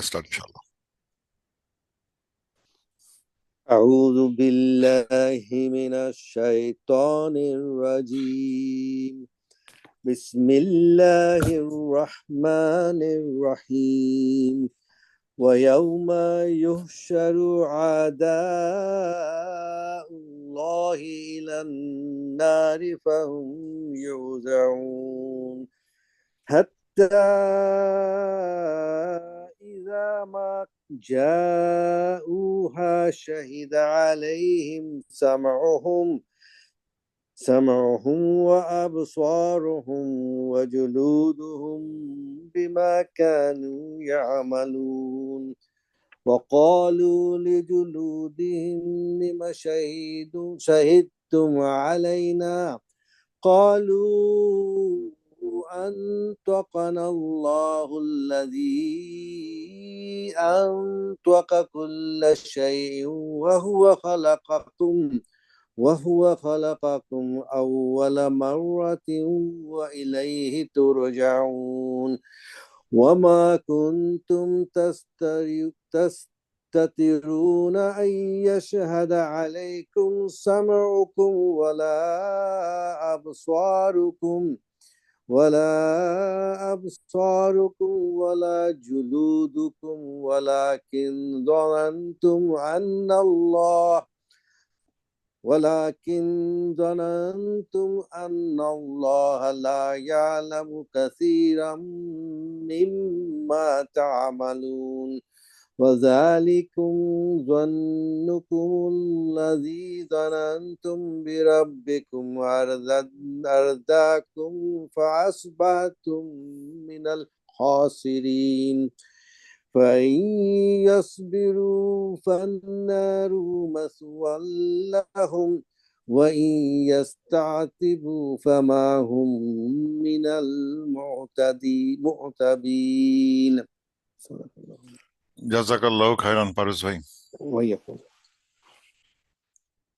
Let's start, inshallah. أعوذ بالله من الشيطان الرجيم بسم الله الرحمن الرحيم ويوم يحشر أعداء الله إلى النار فهم يوزعون حتى إذا ما جاءوها شهد عليهم سمعهم وأبصارهم وجلودهم بما كانوا يعملون وقالوا لجلودهم لم شهدتم علينا قالوا أنطقنا الله الذي أنطق كل شيء وهو خلقكم أول مرة وإليه ترجعون وما كنتم تستترون أن يشهد عليكم سمعكم ولا أبصاركم ولا جلودكم ولكن ظننتم أن الله لا يعلم كثيرا مما تعملون وذلكم ظنكم الذي ظننتم بربكم أرداكم فأصبحتم من الخاسرين فإن يصبروا فالنار مثوى لهم وإن يستعتبوا فما هم من المعتبين. জাযাকাল্লাহু খায়রান পারুস ভাই।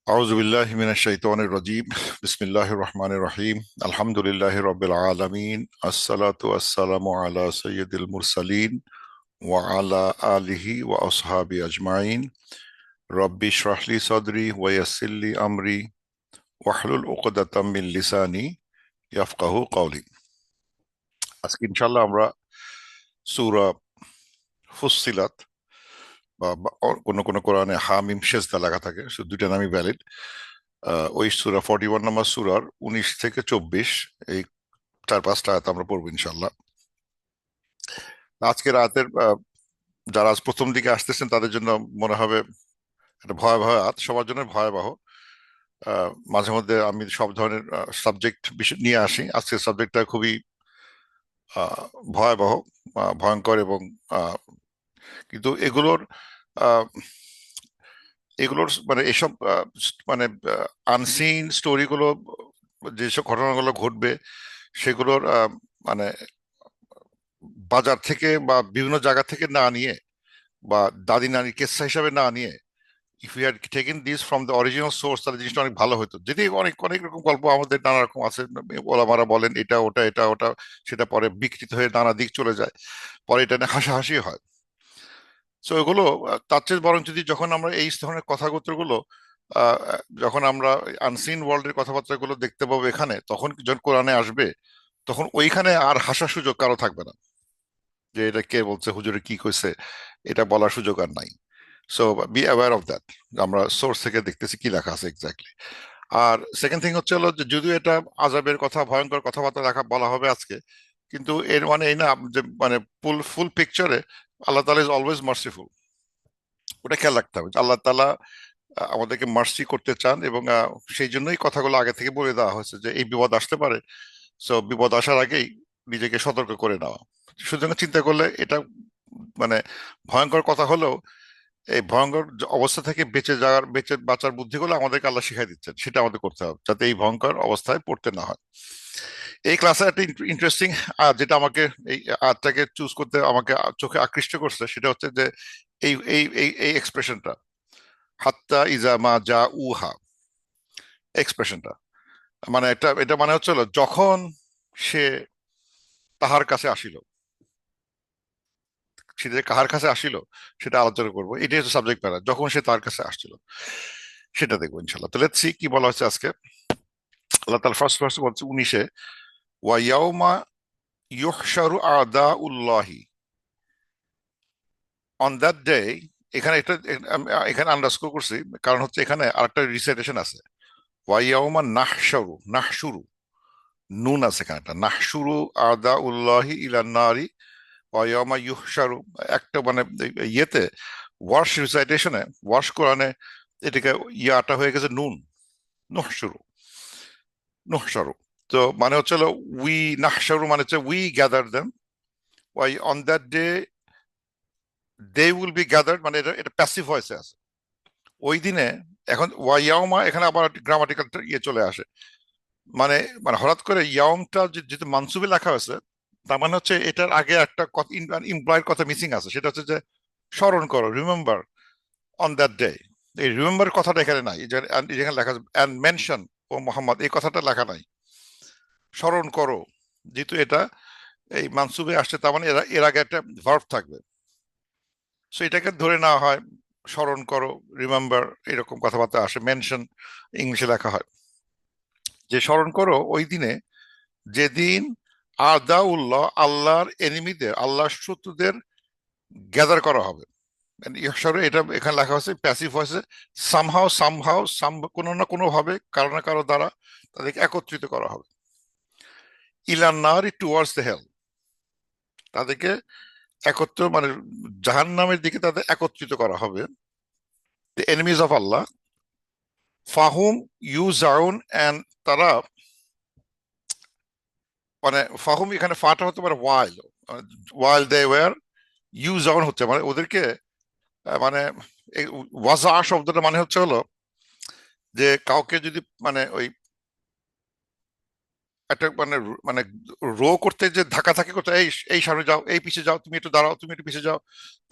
আউযু বিল্লাহি মিনাশ শাইতানির রাজীম। বিসমিল্লাহির রহমানির রহিম। আলহামদুলিল্লাহি রাব্বিল আলামিন। আসসালাতু ওয়াসসালামু আলা সাইয়্যিদিল মুরসালিন ওয়া আলা আলিহি ওয়া আসহাবি আজমাইন। রব্বি ইশরাহ লি সাদরি ওয়া ইয়াসসির লি আমরি ওয়াহলুল উকদাতাম মিন লিসানি ইয়াফকাহু কওলি। আজকে ইনশাআল্লাহ আমরা সূরা ফুসসিলাত বা কোন কোন কোরআনে হামিম সেজদা লেখা থাকে, দুইটা নামই ভ্যালিড। ওই সূরা 41 নম্বর সূরার 19 থেকে 24 এই 4-5টা আয়াত আমরা পড়বো ইনশাআল্লাহ। আজকে রাতের যারা আজ প্রথম দিকে আসতেছেন তাদের জন্য মনে হবে একটা ভয়াবহ আয়াত, সবার জন্য ভয়াবহ। মাঝে মধ্যে আমি সব ধরনের সাবজেক্ট নিয়ে আসি, আজকের সাবজেক্টটা খুবই ভয়াবহ, ভয়ঙ্কর এবং কিন্তু এগুলোর মানে এসব মানে আনসিন স্টোরিগুলো, যেসব ঘটনাগুলো ঘটবে সেগুলোর মানে বাজার থেকে বা বিভিন্ন জায়গা থেকে না নিয়ে বা দাদি নানির কেসা হিসাবে না নিয়ে, if you had taken this from the original source, তাহলে জিনিসটা অনেক ভালো হতো। যদি অনেক অনেক রকম গল্প আমাদের নানা রকম আছে, ওলামারা বলেন এটা ওটা, সেটা পরে বিকৃত হয়ে নানা দিক চলে যায়, পরে এটা নিয়ে হাসাহাসি হয়। সো এগুলো তার চেয়ে বরং যদি যখন আমরা এই ধরনের কথাবার্তাগুলো যখন আমরা আনসিন ওয়ার্ল্ডের কথাবার্তাগুলো দেখতে পাবো এখানে, তখন যখন কোরআনে আসবে তখন ওইখানে আর হাসার সুযোগ কারো থাকবে না, যে এটা কে বলছে, হুজুরে কি কইছে, এটা বলার সুযোগ আর নাই। So be aware of that, আমরা সোর্স থেকে দেখতেছি কি লেখা আছে এক্স্যাক্টলি। আর সেকেন্ড থিং হচ্ছে হলো যে যদিও এটা আযাবের কথা, ভয়ঙ্কর কথাবার্তা বলা হবে আজকে, কিন্তু এর মানে এই না যে মানে ফুল পিকচারে আল্লাহ তাআলা ইজ অলওয়েজ মার্সিফুল। ওটা খেয়াল রাখতে হবে যে আল্লাহ তাআলা আমাদেরকে মার্সি করতে চান, এবং সেই জন্যই কথাগুলো আগে থেকে বলে দেওয়া হয়েছে যে এই বিপদ আসতে পারে। সো বিপদ আসার আগেই নিজেকে সতর্ক করে নেওয়া। সুতরাং চিন্তা করলে এটা মানে ভয়ঙ্কর কথা হলেও এই ভয়ঙ্কর অবস্থা থেকে বেঁচে বাঁচার বুদ্ধিগুলো আমাদেরকে আল্লাহ শিখাই দিচ্ছেন, সেটা আমাদের করতে হবে যাতে এই ভয়ঙ্কর অবস্থায় পড়তে না হয়। এই ক্লাসে একটা ইন্টারেস্টিং যেটা আমাকে এই আর্টটাকে চুজ করতে আমাকে চোখে আকৃষ্ট করছে, সেটা হচ্ছে যে এই এই এই এই এক্সপ্রেশনটা, হাত্তা ইজা মা যা উহা এক্সপ্রেশনটা, মানে এটা মানে হচ্ছে হলো যখন সে তাহার কাছে আসিল। সে যে কাহার কাছে আসিল সেটা আলোচনা করবো, এটাই হচ্ছে সাবজেক্ট ম্যাটার, যখন সে তার কাছে আসছিল সেটা দেখবো ইনশাল্লাহ। তো লেটস সি কি বলা হচ্ছে আজকে। আল্লাহ তাআলা ফার্স্ট ফার্স্ট বলছে 19-এ, ওয়া ইয়াউমা ইউহশারু আদাউল্লাহি, অন দ্যাট ডে। এখানে একটা এখানে আন্ডারস্কোর করছি, কারণ হচ্ছে এখানে আরেকটা রিসাইটেশন আছে, ওয়া ইয়াউমা নাহশারু, নাহশুরু, নুন আছে এখানে একটা, নাহশুরু আদাউল্লাহি ইলান নারি ওয়া ইয়াউমা ইউহশারু। একটা মানে ইয়েতে ওয়ার্শ রিসাইটেশনে, ওয়ার্শ কোরআনে এটাকে ইয়াটা হয়ে গেছে নুন, নহশুরু, নহশারু। তো মানে হচ্ছে হলো উই, নাহশারু মানে হচ্ছে we gather them, why on that day they will be gathered, মানে এটা এটা প্যাসিভ ভয়েসে আছে ওই দিনে। এখন ওয়াইয়াউমা এখানে আবার গ্রামাটিক্যাল ইয়ে চলে আসে, মানে মানে হঠাৎ করে ইয়াউমটা যেহেতু মানসুবে লেখা হয়েছে, তার মানে হচ্ছে এটার আগে একটা ইমপ্লয়ের কথা মিসিং আছে, সেটা হচ্ছে যে স্মরণ করো, রিমেম্বার অন দ্যাট ডে। এই রিমেম্বার কথাটা এখানে নাই, যেখানে লেখা আছে অ্যান্ড মেনশন ও মোহাম্মদ, এই কথাটা লেখা নাই, স্মরণ করো। যেহেতু এটা এই মানসুবে আসছে, তার মানে এর আগে একটা ভার্ব থাকবে, সো এটাকে ধরে নেওয়া হয় স্মরণ করো, রিমেম্বার, এরকম কথাবার্তা আসে, মেনশন ইংলিশে লেখা হয়, যে স্মরণ করো ওই দিনে যেদিন আদাউল্লাহ, আল্লাহর এনিমিদের, আল্লাহর শত্রুদের গ্যাদার করা হবে। ইহসারু এটা এখানে লেখা হয়েছে প্যাসিভ ভয়েসে, সামহাও সামহাও কোনো না কোনো ভাবে, কারো না কারো দ্বারা তাদেরকে একত্রিত করা হবে, ইলান নারি টুয়ার্ডস দ্য হেল, তাদেরকে একত্র মানে জাহান্নামের দিকে তাদের একত্রিত করা হবে, দ্য এনিমিজ অফ আল্লাহ, ফাহুম ইউজাউন, এন্ড তারা, মানে ফাহুম এখানে ফাটা হতে পারে ওয়াইল, ওয়াইল দে ওয়ার ইউজাউন হচ্ছে মানে ওদেরকে মানে এই ওয়াজা শব্দটা মানে হচ্ছে হলো যে কাউকে যদি মানে ওই একটা মানে মানে রো করতে, যে ধাক্কাধাক্কি করতে, এই এই সামনে যাও, এই পিছিয়ে যাও, তুমি একটু দাঁড়াও, তুমি একটু পিছিয়ে যাও,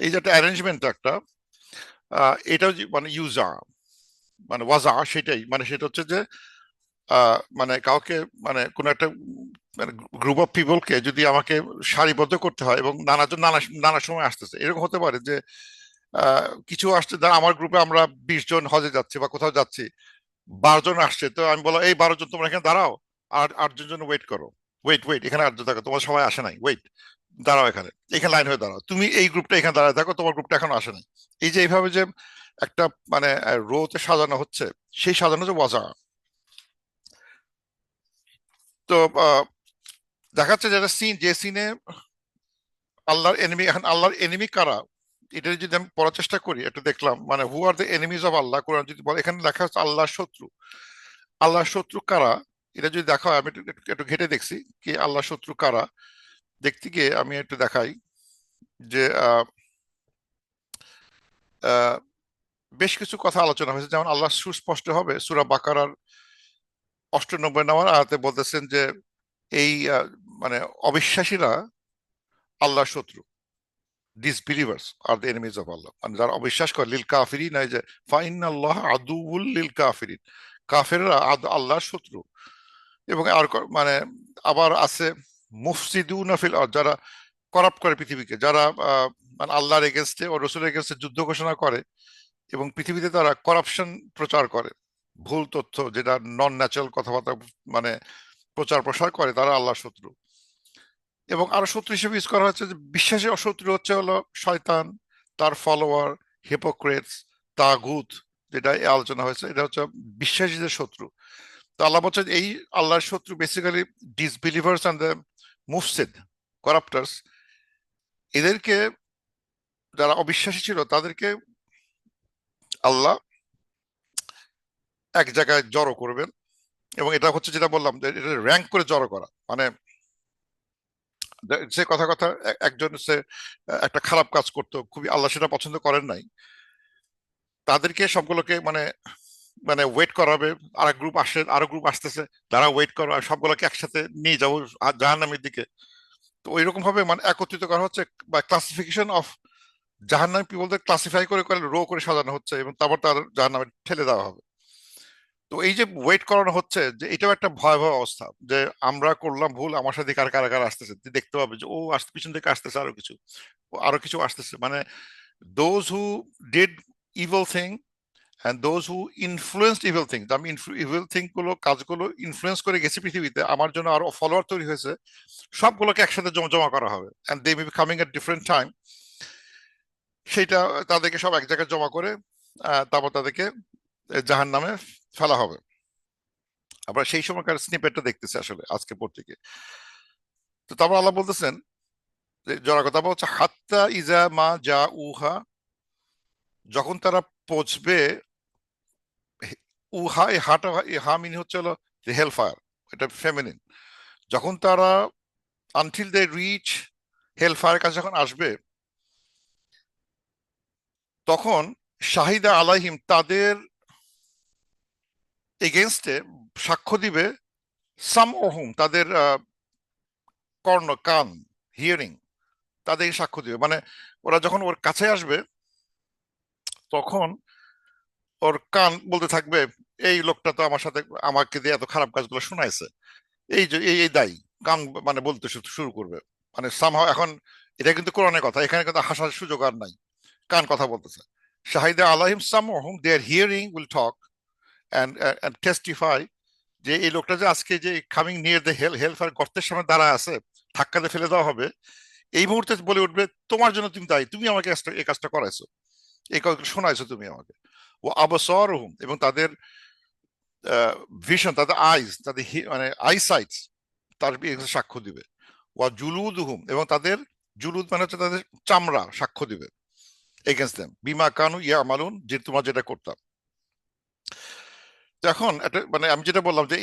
এই যে একটা অ্যারেঞ্জমেন্ট একটা, এটাও মানে ইউজা মানে ওয়াজা, সেটাই মানে সেটা হচ্ছে যে মানে কাউকে মানে কোন একটা মানে গ্রুপ অফ পিপলকে যদি আমাকে সারিবদ্ধ করতে হয়, এবং নানাজন নানা নানা সময় আসতেছে, এরকম হতে পারে যে কিছু আসছে, ধর আমার গ্রুপে আমরা 20 জন হজে যাচ্ছি বা কোথাও যাচ্ছি, 12 জন আসছে, তো আমি বললাম এই 12 জন তোমরা এখানে দাঁড়াও, আর 8 জন জন্য ওয়েট করো, ওয়েট ওয়েট, এখানে 8 জন থাকো, তোমার সবাই আসে নাই, ওয়েট, দাঁড়াও এখানে, এখানে লাইন হয়ে দাঁড়াও, তুমি এই গ্রুপটা এখানে দাঁড়ায় থাকো, তোমার গ্রুপটা এখনো আসে নাই। এই যে এইভাবে যে একটা মানে রোতে সাজানো হচ্ছে, সেই সাজানো যে ওয়াজা। তো আহ, দেখাচ্ছে যেটা সিন, যে সিনে আল্লাহর এনিমি, এখন আল্লাহর এনিমি কারা, এটা যদি আমি পড়ার চেষ্টা করি, একটু দেখলাম মানে হু আর দ্য এনিমিজ অফ আল্লাহ, কোরআন যদি বলে, এখানে লেখা হচ্ছে আল্লাহর শত্রু। আল্লাহর শত্রু কারা, এটা যদি দেখা হয়, আমি একটু ঘেটে দেখছি কি আল্লাহর শত্রু কারা। দেখতে গিয়ে আমি একটু দেখাই যে আহ, বেশ কিছু কথা আলোচনা হয়েছে, যেমন আল্লাহ সুস্পষ্ট হবে সূরা বাকারার 98 নম্বর আয়াতে বলতেছেন যে এই মানে অবিশ্বাসীরা আল্লাহর শত্রু, ডিসবিলিভার্স আর দ্য এনিমিজ অফ আল্লাহ, মানে যারা অবিশ্বাস করে, লিল কাফিরিন, এই যে ফাইনাল্লাহ আদুউল লিল কাফিরিন, কাফেররা আল্লাহর শত্রু। এবং আর মানে আবার আছে মুফসিদুনা ফিল আরদ, যারা করাপ্ট করে পৃথিবীকে, যারা মানে আল্লাহর এগেনস্টে ও রসুলের এগেনস্টে যুদ্ধ ঘোষণা করে, এবং পৃথিবীতে তারা করাপশন প্রচার করে, ভুল তথ্য, যেটা নন ন্যাচারাল কথাবার্তা মানে প্রচার প্রসার করে, তারা আল্লাহর শত্রু। এবং আরো শত্রু হিসেবে ইউজ করা হচ্ছে যে বিশ্বাসী অশত্রু হচ্ছে হলো শয়তান, তার ফলোয়ার, হিপোক্রেটস, তাগুত, যেটা এই আলোচনা হয়েছে, এটা হচ্ছে বিশ্বাসীদের শত্রু। তো আল্লাহ বলছেন এই আল্লাহর শত্রু বেসিক্যালি ডিসবিলিভার্স অ্যান্ড দ্য মুফসিদ, করাপ্টার্স, এদেরকে, যারা অবিশ্বাসী ছিল তাদেরকে আল্লাহ এক জায়গায় জড়ো করবেন। এবং এটা হচ্ছে যেটা বললাম যে এটা র্যাঙ্ক করে জড়ো করা, মানে সে কথা কথা একজন সে একটা খারাপ কাজ করতো খুবই, আল্লাহ সেটা পছন্দ করেন নাই, তাদেরকে সবগুলোকে মানে মানে ওয়েট করাবে, আর এক গ্রুপ আসে, আরো গ্রুপ আসতেছে, তারা ওয়েট করো, আর সবগুলোকে একসাথে নিয়ে যাবো জাহান্নামের দিকে। তো ওইরকম ভাবে মানে একত্রিত করা হচ্ছে, বা ক্লাসিফিকেশন অফ জাহান্নামী পিপলদের ক্লাসিফাই করে করে রো করে সাজানো হচ্ছে, এবং তারপর তার জাহান্নামে ঠেলে দেওয়া হবে। তো এই যে ওয়েট করানো হচ্ছে, যে এটাও একটা ভয়াবহ অবস্থা, যে আমরা করলাম ভুল, আমার সাথে কার কারা কারা আসতেছে, তুই দেখতে পাবে যে ও আসতে পিছন থেকে আসতেছে আরো কিছু, ও আরো কিছু আসতেছে, মানে those who did evil thing and those who influenced evil thing, আমি ইভিল থিং গুলো কাজগুলো ইনফ্লুয়েন্স করে গেছি পৃথিবীতে, আমার জন্য আরো ফলোয়ার তৈরি হয়েছে, সবগুলোকে একসাথে জমা জমা করা হবে, and they may be coming at different time, সেটা তাদেরকে সব এক জায়গায় জমা করে তারপর তাদেরকে জাহান নামে ফেলা হবে। আমরা সেই সময়কার স্নিপেটটা দেখতেছি আসলে আজকে পত্রিকে। তো তারপর আল্লাহ বলতেছেন যে জোড়া কথা হচ্ছে হাত্তা ইজা মা যা উহা, যখন তারা পৌঁছবে, উহা এই হাটা এই হা মিন হচ্ছে হলো হেল ফায়ার, এটা ফেমিনিন, যখন তারা until they reach hellfire কাছে যখন আসবে, তখন শাহিদা আলাইহিম তাদের এগেনস্টে সাক্ষ্য দিবে সাম ওহুম তাদের কর্ণ কান হিয়ারিং, তাদের সাক্ষ্য দিবে, মানে ওরা যখন ওর কাছে আসবে তখন ওর কান বলতে থাকবে এই লোকটা তো আমার সাথে আমাকে দিয়ে এত খারাপ কাজগুলো শোনাইছে, এই যে এই দায়ী, কান মানে বলতে শুরু করবে, মানে সামহাও এখন এটা কিন্তু কোরআনের কথা, এখানে কিন্তু হাসার সুযোগ আর নাই, কান কথা বলতেছে। শাহিদা আলাহিম সামহুম their hearing will talk and testify, যে এই লোকটা যে আজকে যে coming near the hell fire গর্তের সামনে দাঁড়ায় আছে, ধাক্কাতে ফেলে দেওয়া হবে, এই মুহূর্তে বলে উঠবে তোমার জন্য তুমি দায়ী, তুমি আমাকে এই কাজটা করাইছো, এই কথা শোনাইছো তুমি আমাকে। ও আবসারহুম এবং তাদের ভিশন, তাদের আইস, তাদের মানে আইসাইট তার সাক্ষ্য দিবে। ওয়া জুলুদুহুম এবং তাদের জুলুদ মানে হচ্ছে তাদের চামড়া সাক্ষ্য দিবে এগেনস্ট দেম বিমা কানু ইয়া আমালুন, যে তোমার যেটা করতাম। তো এখন একটা মানে আমি যেটা বললাম যে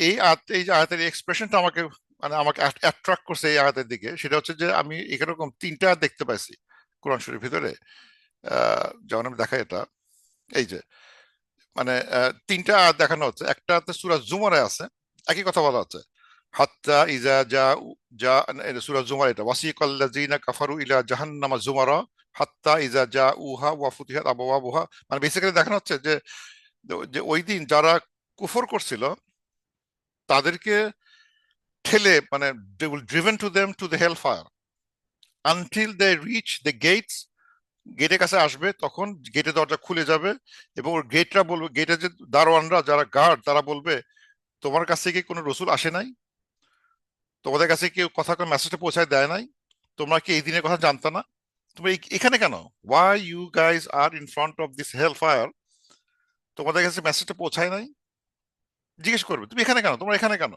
এই যে আয়াতের এক্সপ্রেশনটা আমাকে মানে আমাকে অ্যাট্রাক্ট করছে এই আয়াতের দিকে, সেটা হচ্ছে যে আমি এরকম তিনটা আয়াত দেখতে পাইছি কোরআন শরীফের ভিতরে। যেমন আমি দেখাই এটা, এই যে মানে তিনটা আয়াত দেখানো হচ্ছে, একটা সূরা জুমারে আছে, একই কথা বলা হচ্ছে হাত্তা ইজা যা যা, সূরা জুমার এটা ওয়াসিকাল্লাযিনা কাফারু ইলা জাহান্নামা জুমারা হাত্তা ইজা যা উহা ওয়া ফুতিহাত আবওয়াবুহা, মানে বেসিক্যালি দেখানো হচ্ছে যে যে ওই দিন যারা কুফর করছিল তাদেরকে ঠেলে মানে they will driven to them to the hellfire until they reach the gates, গেটের কাছে আসবে তখন গেটের দরজা খুলে যাবে এবং ওর গেটরা বলবে, গেটের যে দারোয়ানরা যারা গার্ড তারা বলবে তোমার কাছে কি কোনো রসুল আসে নাই, তোমাদের কাছে কেউ কথা কোনো মেসেজটা পৌঁছায় দেয় নাই, তোমরা কি এই দিনের কথা জানতা না, তুমি এখানে কেন, why you guys are in front of this hellfire, তোমাদের কাছে মেসেজটা পৌঁছায় নাই, জিজ্ঞেস করবে তুমি এখানে কেন, তোমরা এখানে কেন,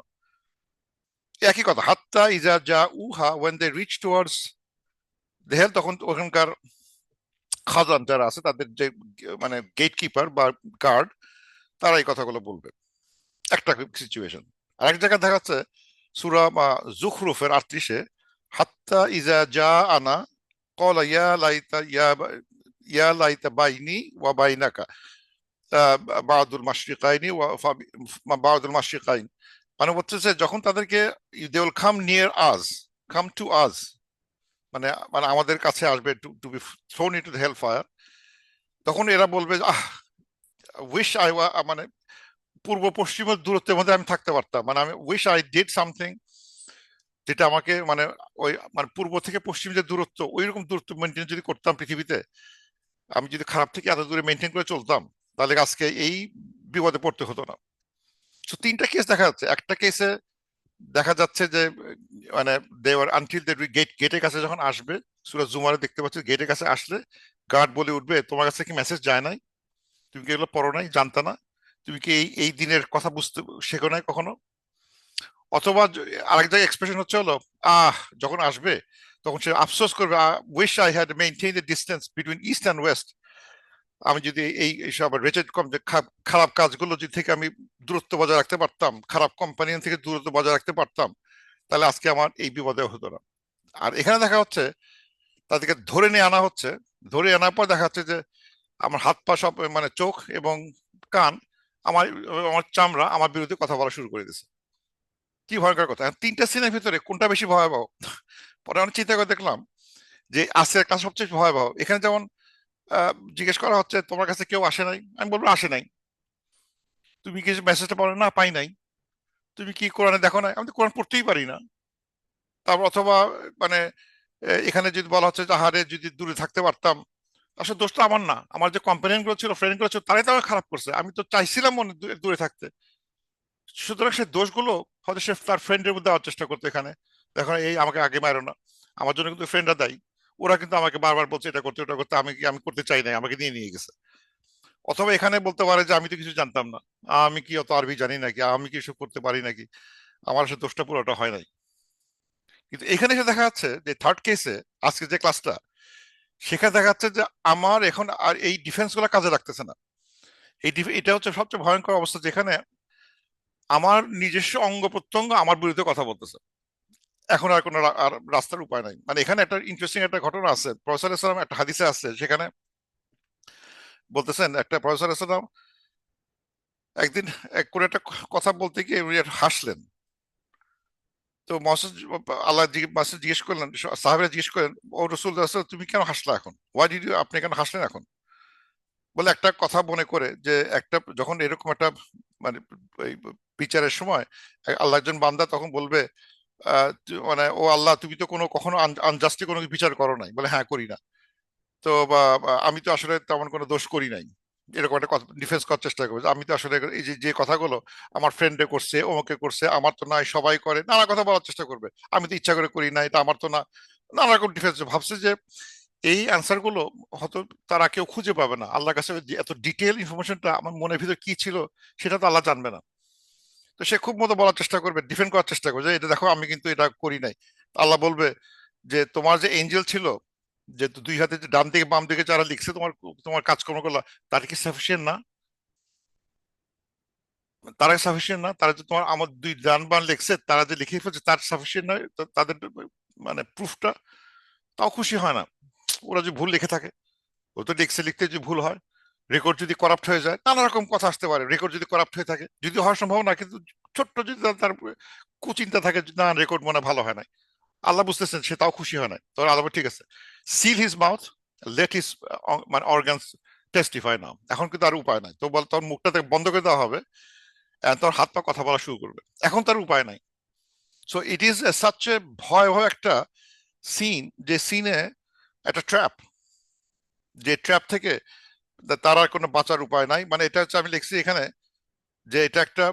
একই কথা হাত্তা ইজা যা উহা when they reach towards the hell, তখন ওখানকার খাজান যারা আছে তাদের যে মানে গেট কিপার বা গার্ড, তারা এই কথাগুলো বলবে, একটা সিচুয়েশন। আরেক জায়গায় দেখা যাচ্ছে সূরা জুখরুফের 38-এ হাত্তা ইজা যা আনা কলা ইয়া লাইতা ইয়া লাইতা বাইনি ওয়া বাইনাকা আহ, বাদুল মাশরিকাইনি ওয়া বাদুল মাশরিকাইন, মানে হচ্ছে যে যখন তাদেরকে they will come near us, come to us, মানে মানে আমাদের কাছে আসবে to to be thrown into the hell fire, তখন এরা বলবে আহ উইশ আই, মানে পূর্ব পশ্চিমের দূরত্বের মধ্যে আমি থাকতে পারতাম, মানে আমি উইশ আই ডিড সামথিং, যেটা আমাকে মানে ওই মানে পূর্ব থেকে পশ্চিম যে দূরত্ব ওই রকম দূরত্ব মেনটেন যদি করতাম পৃথিবীতে, আমি যদি খারাপ থেকে এত দূরে মেনটেন করে চলতাম তাহলে আজকে এই বিপদে পড়তে হতো না। তো তিনটা কেস দেখা যাচ্ছে, একটা কেসে দেখা যাচ্ছে যে মানে দেওয়ার আনটিল দে গেটের কাছে যখন আসবে, সূরা জুমারে দেখতে পাচ্ছি গেটের কাছে আসলে গার্ড বলে উঠবে তোমার কাছে কি মেসেজ যায় নাই, তুমি কি এগুলো পড়ো নাই, জানতা না, তুমি কি এই এই দিনের কথা বুঝতে শেখো নাই কখনো, অথবা আরেক জায়গায় এক্সপ্রেশন হচ্ছে হলো যখন আসবে তখন সে আফসোস করবে wish I had maintain the distance between east and West, আমি যদি এইসব রেচেড কম যে খারাপ কাজগুলো যদি থেকে আমি দূরত্ব বজায় রাখতে পারতাম, খারাপ কোম্পানি থেকে দূরত্ব বজায় রাখতে পারতাম, তাহলে আজকে আমার এই বিপদে হতো না। আর এখানে দেখা হচ্ছে তাদেরকে ধরে নিয়ে আনা হচ্ছে, ধরে আনার পর দেখা যাচ্ছে যে আমার হাত পা সব মানে চোখ এবং কান আমার আমার চামড়া আমার বিরুদ্ধে কথা বলা শুরু করে দিয়েছে, কি ভয়ঙ্কর কথা। এখন তিনটা সিনের ভিতরে কোনটা বেশি ভয়াবহ, পরে অনেক চিন্তা করে দেখলাম যে আসের কাজ সবচেয়ে ভয়াবহ। এখানে যেমন জিজ্ঞেস করা হচ্ছে তোমার কাছে কেউ আসে নাই, আমি বলবো আসে নাই, তুমি কি মেসেজটা পড়ো না? পাই নাই। তুমি কি কোরআনে দেখো না? আমি তো কোরআন পড়তেই পারি না। তারপর অথবা মানে এখানে যদি বলা হচ্ছে যে আহারে যদি দূরে থাকতে পারতাম, আসলে দোষটা আমার না, আমার যে কম্পানিয়ন গুলো ছিল, ফ্রেন্ড গুলো ছিল, তারাই তো আমাকে খারাপ করছে। আমি তো চাইছিলাম মনে দূরে দূরে থাকতে। সুতরাং সে দোষগুলো হয়তো সে তার ফ্রেন্ডের মধ্যে দেওয়ার চেষ্টা করতো। এখানে দেখো এই আমাকে আগে মারো না, আমার জন্য কিন্তু ফ্রেন্ডরা দায়ী। ওরা কিন্তু আমাকে বারবার বলছে এটা করতে ওটা করতে, আমি করতে চাই নাই, আমাকে নিয়ে নিয়ে গেছে। অথবা এখানে বলতে পারে যে আমি তো কিছু জানতাম না, আমি কি অত আরবি জানি নাকি, আমি কি এসব করতে পারি নাকি, আমার সে দোষটা পুরোটা হয় নাই। কিন্তু এখানে এসে দেখা যাচ্ছে যে থার্ড কেসে, আজকে যে ক্লাসটা, সেখানে দেখা যাচ্ছে যে আমার এখন আর এই ডিফেন্স গুলো কাজে লাগতেছে না। এটা হচ্ছে সবচেয়ে ভয়ঙ্কর অবস্থা, যেখানে আমার নিজস্ব অঙ্গ প্রত্যঙ্গ আমার বিরুদ্ধে কথা বলতেছে। এখন আর কোনো আর রাস্তার উপায় নাই। মানে এখানে একটা ইন্টারেস্টিং একটা ঘটনা আছে, প্রফেসর ইসলাম একটা হাদিসে আছে, সেখানে বলতেছেন একটা প্রফেসর ইসলাম একদিন করে একটা কথা বলতে গিয়ে উনি একটু হাসলেন। তো মহাসিদ আল্লাহ মাসুদ জিজ্ঞেস করলেন, সাহাবেরা জিজ্ঞেস করলেন, ও রসুল, তুমি কেন হাসলা এখন, ওয়াই ডিড ইউ, আপনি কেন হাসলেন এখন? বলে একটা কথা মনে করে যে একটা যখন এরকম একটা মানে এই বিচারের সময় আল্লাহ একজন বান্দা তখন বলবে মানে ও আল্লাহ, তুমি তো কোনো কখনো আনজাস্টলি কোনো বিচার করো নাই। বলে হ্যাঁ, করি না। তো বা আমি তো আসলে তেমন কোনো দোষ করি নাই। এরকম একটা কথা ডিফেন্স করার চেষ্টা করবে যে আমি তো আসলে এই যে যে কথাগুলো আমার ফ্রেন্ডে করছে, ওকে করছে, আমার তো নাই, সবাই করে, নানা কথা বলার চেষ্টা করবে। আমি তো ইচ্ছা করে করি না, এটা আমার তো না, নানা রকম ডিফেন্স ভাবছে যে এই অ্যান্সার গুলো হয়তো তারা কেউ খুঁজে পাবে না। আল্লাহর কাছে এত ডিটেল ইনফরমেশনটা আমার মনের ভিতর কি ছিল সেটা তো আল্লাহ জানবে না। তো সে খুব মতো বলার চেষ্টা করবে, ডিফেন্ড করার চেষ্টা করবে যে এটা দেখো আমি কিন্তু এটা করি নাই। আল্লাহ বলবে যে তোমার যে এঞ্জেল ছিল, যে দুই হাতে যে ডান দিকে বাম দিকে যারা লিখছে তোমার তোমার কাজকর্ম করলো, তার কি সাফিসিয়েন্ট না? তারা সাফিসিয়েন্ট না? তারা যে তোমার আমার দুই ডান বাম লিখছে, তারা যে লিখে ফেলছে, তার সাফিসিয়েন্ট নয়? তাদের মানে প্রুফটা তাও খুশি হয় না। ওরা যে ভুল লিখে থাকে, ও তো লিখছে, লিখতে যদি ভুল হয়, রেকর্ড যদি করাপ্ট হয়ে যায়, নানা রকম কথা আসতে পারে। রেকর্ড যদি করাপ্ট হয়ে থাকে, যদি হওয়ার সম্ভব না, কিন্তু ছোট্ট যদি তার কুচিন্তা থাকে যে না রেকর্ড মনে হয় ভালো হয় না, আল্লাহ বুঝতেছেন, সে তাও খুশি হয় না। তখন আল্লাহ বলে, ঠিক আছে, seal his mouth, let his মানে অর্গানস টেস্টিফাই নাও। এখন কিন্তু আর উপায় নাই, তো বল তোর মুখটাতে বন্ধ করে দেওয়া হবে, and তোর হাত পা কথা বলা শুরু করবে। এখন তার উপায় নাই। সো ইট ইজ সাচ এ ভয়াবহ একটা সিন, যে সিনে একটা ট্র্যাপ, যে ট্র্যাপ থেকে তার আর কোনো বাঁচার উপায় নাই। মানে এটা হচ্ছে, আমি লিখছি এখানে যে এটা একটা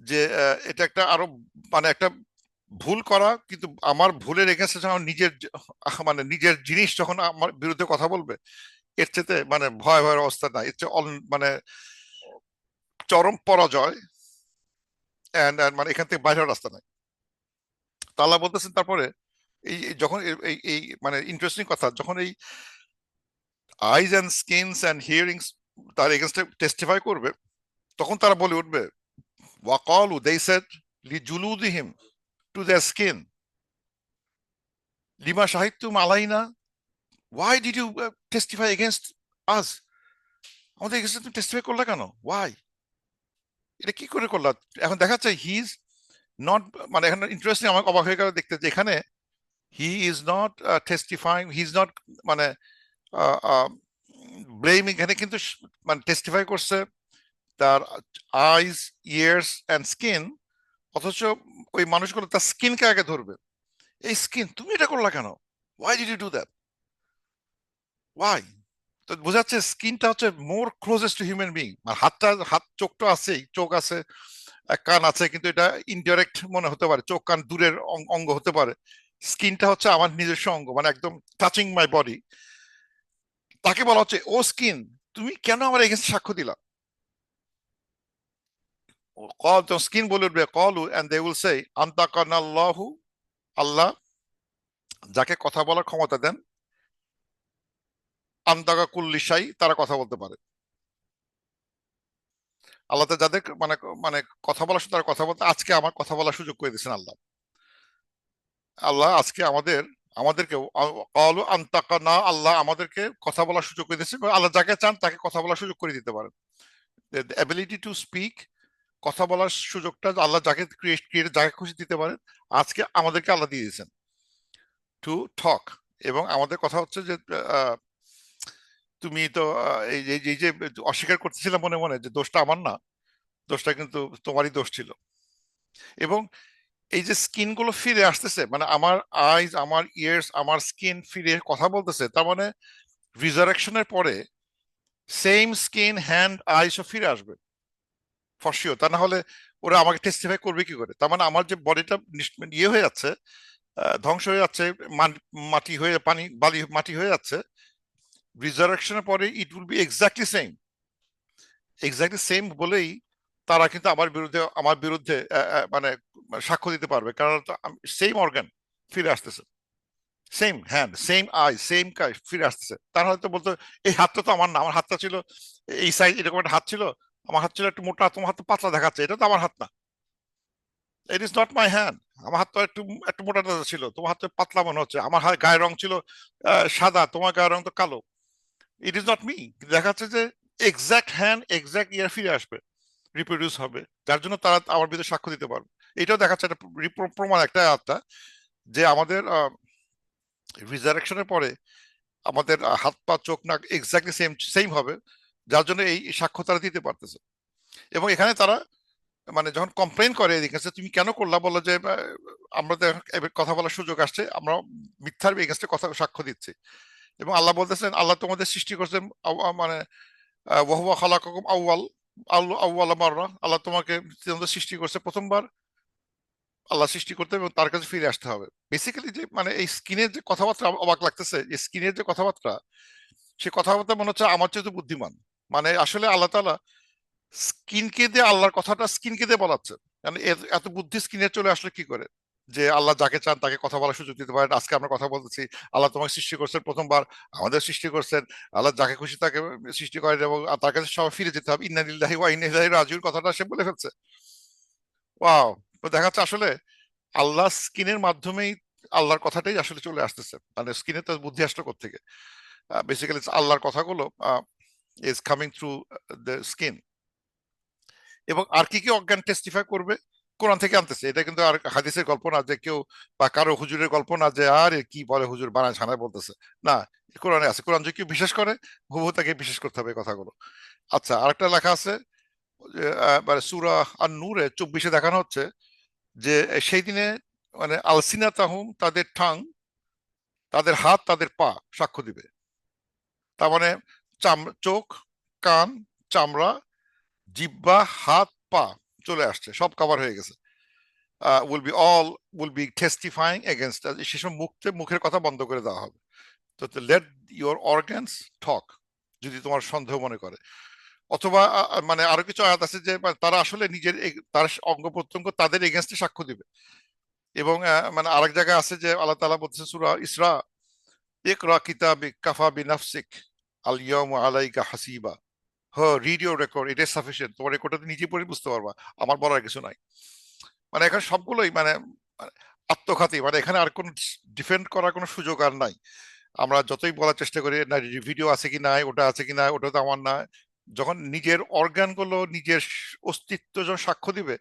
যে এটা একটা আরো মানে একটা ভুল করা, কিন্তু আমার ভুলের এগেন্সে যখন নিজের মানে নিজের জিনিস যখন আমার বিরুদ্ধে কথা বলবে, এর চেয়ে মানে ভয় ভয়ের অবস্থা নাই, এর চেয়ে মানে চরম পরাজয়। মানে এখান থেকে বাইরের রাস্তা নাই। তো আল্লাহ বলতেছেন তারপরে যখন এই মানে ইন্টারেস্টিং কথা, যখন এই eyes and skins and hearings তার এগেনস্টে টেস্টিফাই করবে, তখন তারা বলে উঠবে, ওয়াকালু, দে সেড লিজুলুদিহিম, টু দেয়ার স্কিন, লিমা শাহিদতুম আলাইনা, why did you testify against us, আমাদের এগেনস্টে তুমি টেস্টিফাই করলা কেন, ওয়াই, এটা কি করে করলা? এখন দেখা যাচ্ছে হি ইজ নট, মানে এখন ইন্টারেস্টিং, আমার অবাক হয়ে গেল দেখতে যে এখানে he is not testifying, he is not মানে ব্লেম, এখানে কিন্তু মানে টেস্টিফাই করছে তার আইস, ইয়ার্স অ্যান্ড স্কিন। অথচ ওই মানুষগুলো তার স্কিনকে আগে ধরবে, এই স্কিন তুমি এটা করলা কেন, why did you do that, why. তো বোঝাচ্ছে স্কিনটা হচ্ছে more closest to human being. আর হাত চোখটা আছেই, চোখ আছে, কান আছে, কিন্তু এটা ইনডাইরেক্ট মনে হতে পারে, চোখ কান দূরের অঙ্গ হতে পারে। স্কিনটা হচ্ছে আমার নিজস্ব অঙ্গ, মানে একদম টাচিং মাই বডি। তাকে বলা হচ্ছে, ও স্কিন, তুমি কেন আমার এগেন্স্ট সাক্ষ্য দিলা? কল, তো স্কিন বলে উঠবে, কলু এন্ড দে উইল সে আনতাকানাল্লাহু, আল্লাহ যাকে কথা বলার ক্ষমতা দেন, আন্তাকা কুল্লি শাই, তারা কথা বলতে পারে। আল্লাহ তো যাদের মানে মানে কথা বলার, তারা কথা বলতে, আজকে আমার কথা বলার সুযোগ করে দিয়েছেন আল্লাহ। আল্লাহ আজকে আমাদেরকে কলু আনতাকানা, আল্লাহ আমাদেরকে কথা বলার সুযোগ করে দিয়েছে। আল্লাহ যাকে চান তাকে কথা বলার সুযোগ করে দিতে পারেন। এবিলিটি টু স্পিক, কথা বলার সুযোগটা আল্লাহ যাকে ক্রিয়েট যাকে খুশি দিতে পারেন। আজকে আমাদেরকে আল্লাহ দিয়ে দিয়েছেন টু টক। এবং আমাদের কথা হচ্ছে যে তুমি তো এই যে অস্বীকার করতেছিলাম মনে মনে যে দোষটা আমার না, দোষটা কিন্তু তোমারই দোষ ছিল। এবং এই যে স্কিন গুলো ফিরে আসতেছে, মানে আমার আইজ, আমার ইয়ার্স, আমার স্কিন ফিরে কথা বলতেছে, তার মানে রিজারেকশনের পরে সেম স্কিন, হ্যান্ড, আই সব ফিরে আসবে ফর শিওর। তা না হলে ওরা আমাকে টেস্টিফাই করবে কি করে? তার মানে আমার যে বডিটা ইয়ে হয়ে যাচ্ছে, ধ্বংস হয়ে যাচ্ছে, মাটি হয়ে, পানি বালি মাটি হয়ে যাচ্ছে, রিজারেকশনের পরে it will be exactly same. Exactly same বলেই তারা কিন্তু আমার বিরুদ্ধে মানে সাক্ষ্য দিতে পারবে, কারণ সেম অর্গান ফিরে আসতেছে, same hand, same eye, same কাই ফিরে আসতেছে। তার হয়তো বলতো এই হাতটা তো আমার না, আমার হাতটা ছিল এই সাইজ, এরকম একটা হাত ছিল, আমার হাত ছিল একটু মোটা, তোমার হাত তো পাতলা দেখাচ্ছে, এটা তো আমার হাত না, it is not my hand. আমার হাত তো একটু একটু মোটা তাজা ছিল, তোমার হাত তো পাতলা মনে হচ্ছে, আমার হাত গায়ের রং ছিল সাদা, তোমার গায়ের রং তো কালো, ইট ইজ নট মি। দেখা যাচ্ছে যে এক্সাক্ট হ্যান্ড, এক্সাক্ট ইয়ার ফিরে আসবে, রিপ্রোডিউস হবে, যার জন্য তারা আমার বিরুদ্ধে সাক্ষ্য দিতে পারবে। এটাও দেখাচ্ছে একটা প্রমাণ, একটা আত্মা, যে আমাদের রিজারেকশনের পরে আমাদের হাত পা চোখ নাক এক্স্যাক্টলি সেম সেম হবে, যার জন্য এই সাক্ষ্য তারা দিতে পারতেছে। এবং এখানে তারা মানে যখন কমপ্লেন করে এদিকে যে তুমি কেন করলা, বলো যে আমরা তো এবার কথা বলার সুযোগ আসছে, আমরা মিথ্যার এগেনস্টে কথা সাক্ষ্য দিচ্ছি। এবং আল্লাহ বলতেছেন আল্লাহ তোমাদের সৃষ্টি করছেন মানে ওয়াহুয়া খালাকাকুম আউয়াল আউয়াল মাররা, আল্লাহ তোমাদের সৃষ্টি করছে প্রথমবার, আল্লাহ সৃষ্টি করতে হবে এবং তার কাছে ফিরে আসতে হবে। বেসিক্যালি যে মানে এই স্কিনের যে কথাবার্তা, অবাক লাগতেছে, এই স্কিনের যে কথাবার্তা, সে কথাবার্তা মনে হচ্ছে আমার চেয়ে তো বুদ্ধিমান। মানে আসলে আল্লাহ তাআলা স্কিনকে দিয়ে আল্লাহর কথাটা স্কিনকে দিয়ে বলাচ্ছে। মানে এত বুদ্ধি স্কিনে চলে আসলে কি করে, যে আল্লাহ যাকে চান তাকে কথা বলার সুযোগ দিতে পারেন। আজকে আমরা কথা বলতেছি, আল্লাহ তোমাকে সৃষ্টি করছেন প্রথমবার, আমাদের সৃষ্টি করছেন, আল্লাহ যাকে খুশি তাকে সৃষ্টি করেন, এবং তার কাছে সবাই ফিরে যেতে হবে, ইন্না লিল্লাহি ওয়া ইন্না ইলাইহি রাজিউন কথাটা সে বলে ফেলছে। ওয়াও! তো দেখা যাচ্ছে আসলে আল্লাহ স্কিনের মাধ্যমেই আল্লাহর কথাটাই আসলে চলে আসতেছে। মানে স্কিনে তো বুদ্ধি আসলো কোত্থেকে? বেসিক্যালি আল্লাহর কথাগুলো is coming through the skin. এবং আর কি কি অজ্ঞান টেস্টিফাই করবে? কোরআন থেকে আনতেছে, এটা কিন্তু আর হাদিসের গল্প না, যে কেউ বা কারো হুজুরের গল্প না, যে আর এ কি বলে হুজুর বানায় ছানায় বলতেছে। না, কোরআনে আছে। কোরআন যদি কেউ বিশ্বাস করে, হুবহু তাকে বিশ্বাস করতে হবে এই কথাগুলো। আচ্ছা, আরেকটা লেখা আছে, মানে সূরা আন-নূরে 24-এ দেখানো হচ্ছে যে সেই দিনে মানে আলসিনা তাহুম, তাদের ঠাং, তাদের হাত, তাদের পা সাক্ষ্য দিবে। তার মানে চোখ, কান, চামড়া, জিহ্বা, হাত, পা চলে আসছে, সব কভার হয়ে গেছে। Will be all will be testifying against, সেসব মুখের কথা বন্ধ করে দেওয়া হবে। তো লেট ইউর অর্গানস টক, যদি তোমার সন্দেহ মনে করে। অথবা মানে আরো কিছু আয়াত আছে যে তারা আসলে নিজের তার অঙ্গ প্রত্যঙ্গ তাদের এগেনস্টে সাক্ষ্য দিবে। এবং মানে আরেক জায়গায় আছে যে আল্লাহ তাআলা বলতেছে সূরা ইসরা, ইকরা কিতাবিক কাফা বিনাফসিক আল ইয়াউমা আলাইকা হাসিবা। Read your record, it is sufficient, তোমার রেকর্ডটা নিজে পড়ে বুঝতে পারবা, আমার বলার কিছু নাই। মানে এখানে সবগুলোই মানে মানে আত্মঘাতী, মানে এখানে আর কোনো ডিফেন্ড করার কোনো সুযোগ আর নাই। আমরা যতই বলার চেষ্টা করি না ভিডিও আছে কি নাই, ওটা আছে কি নাই, ওটা তো আমার না, যখন নিজের অর্গান গুলো নিজের অস্তিত্ব যখন সাক্ষ্য দিবে,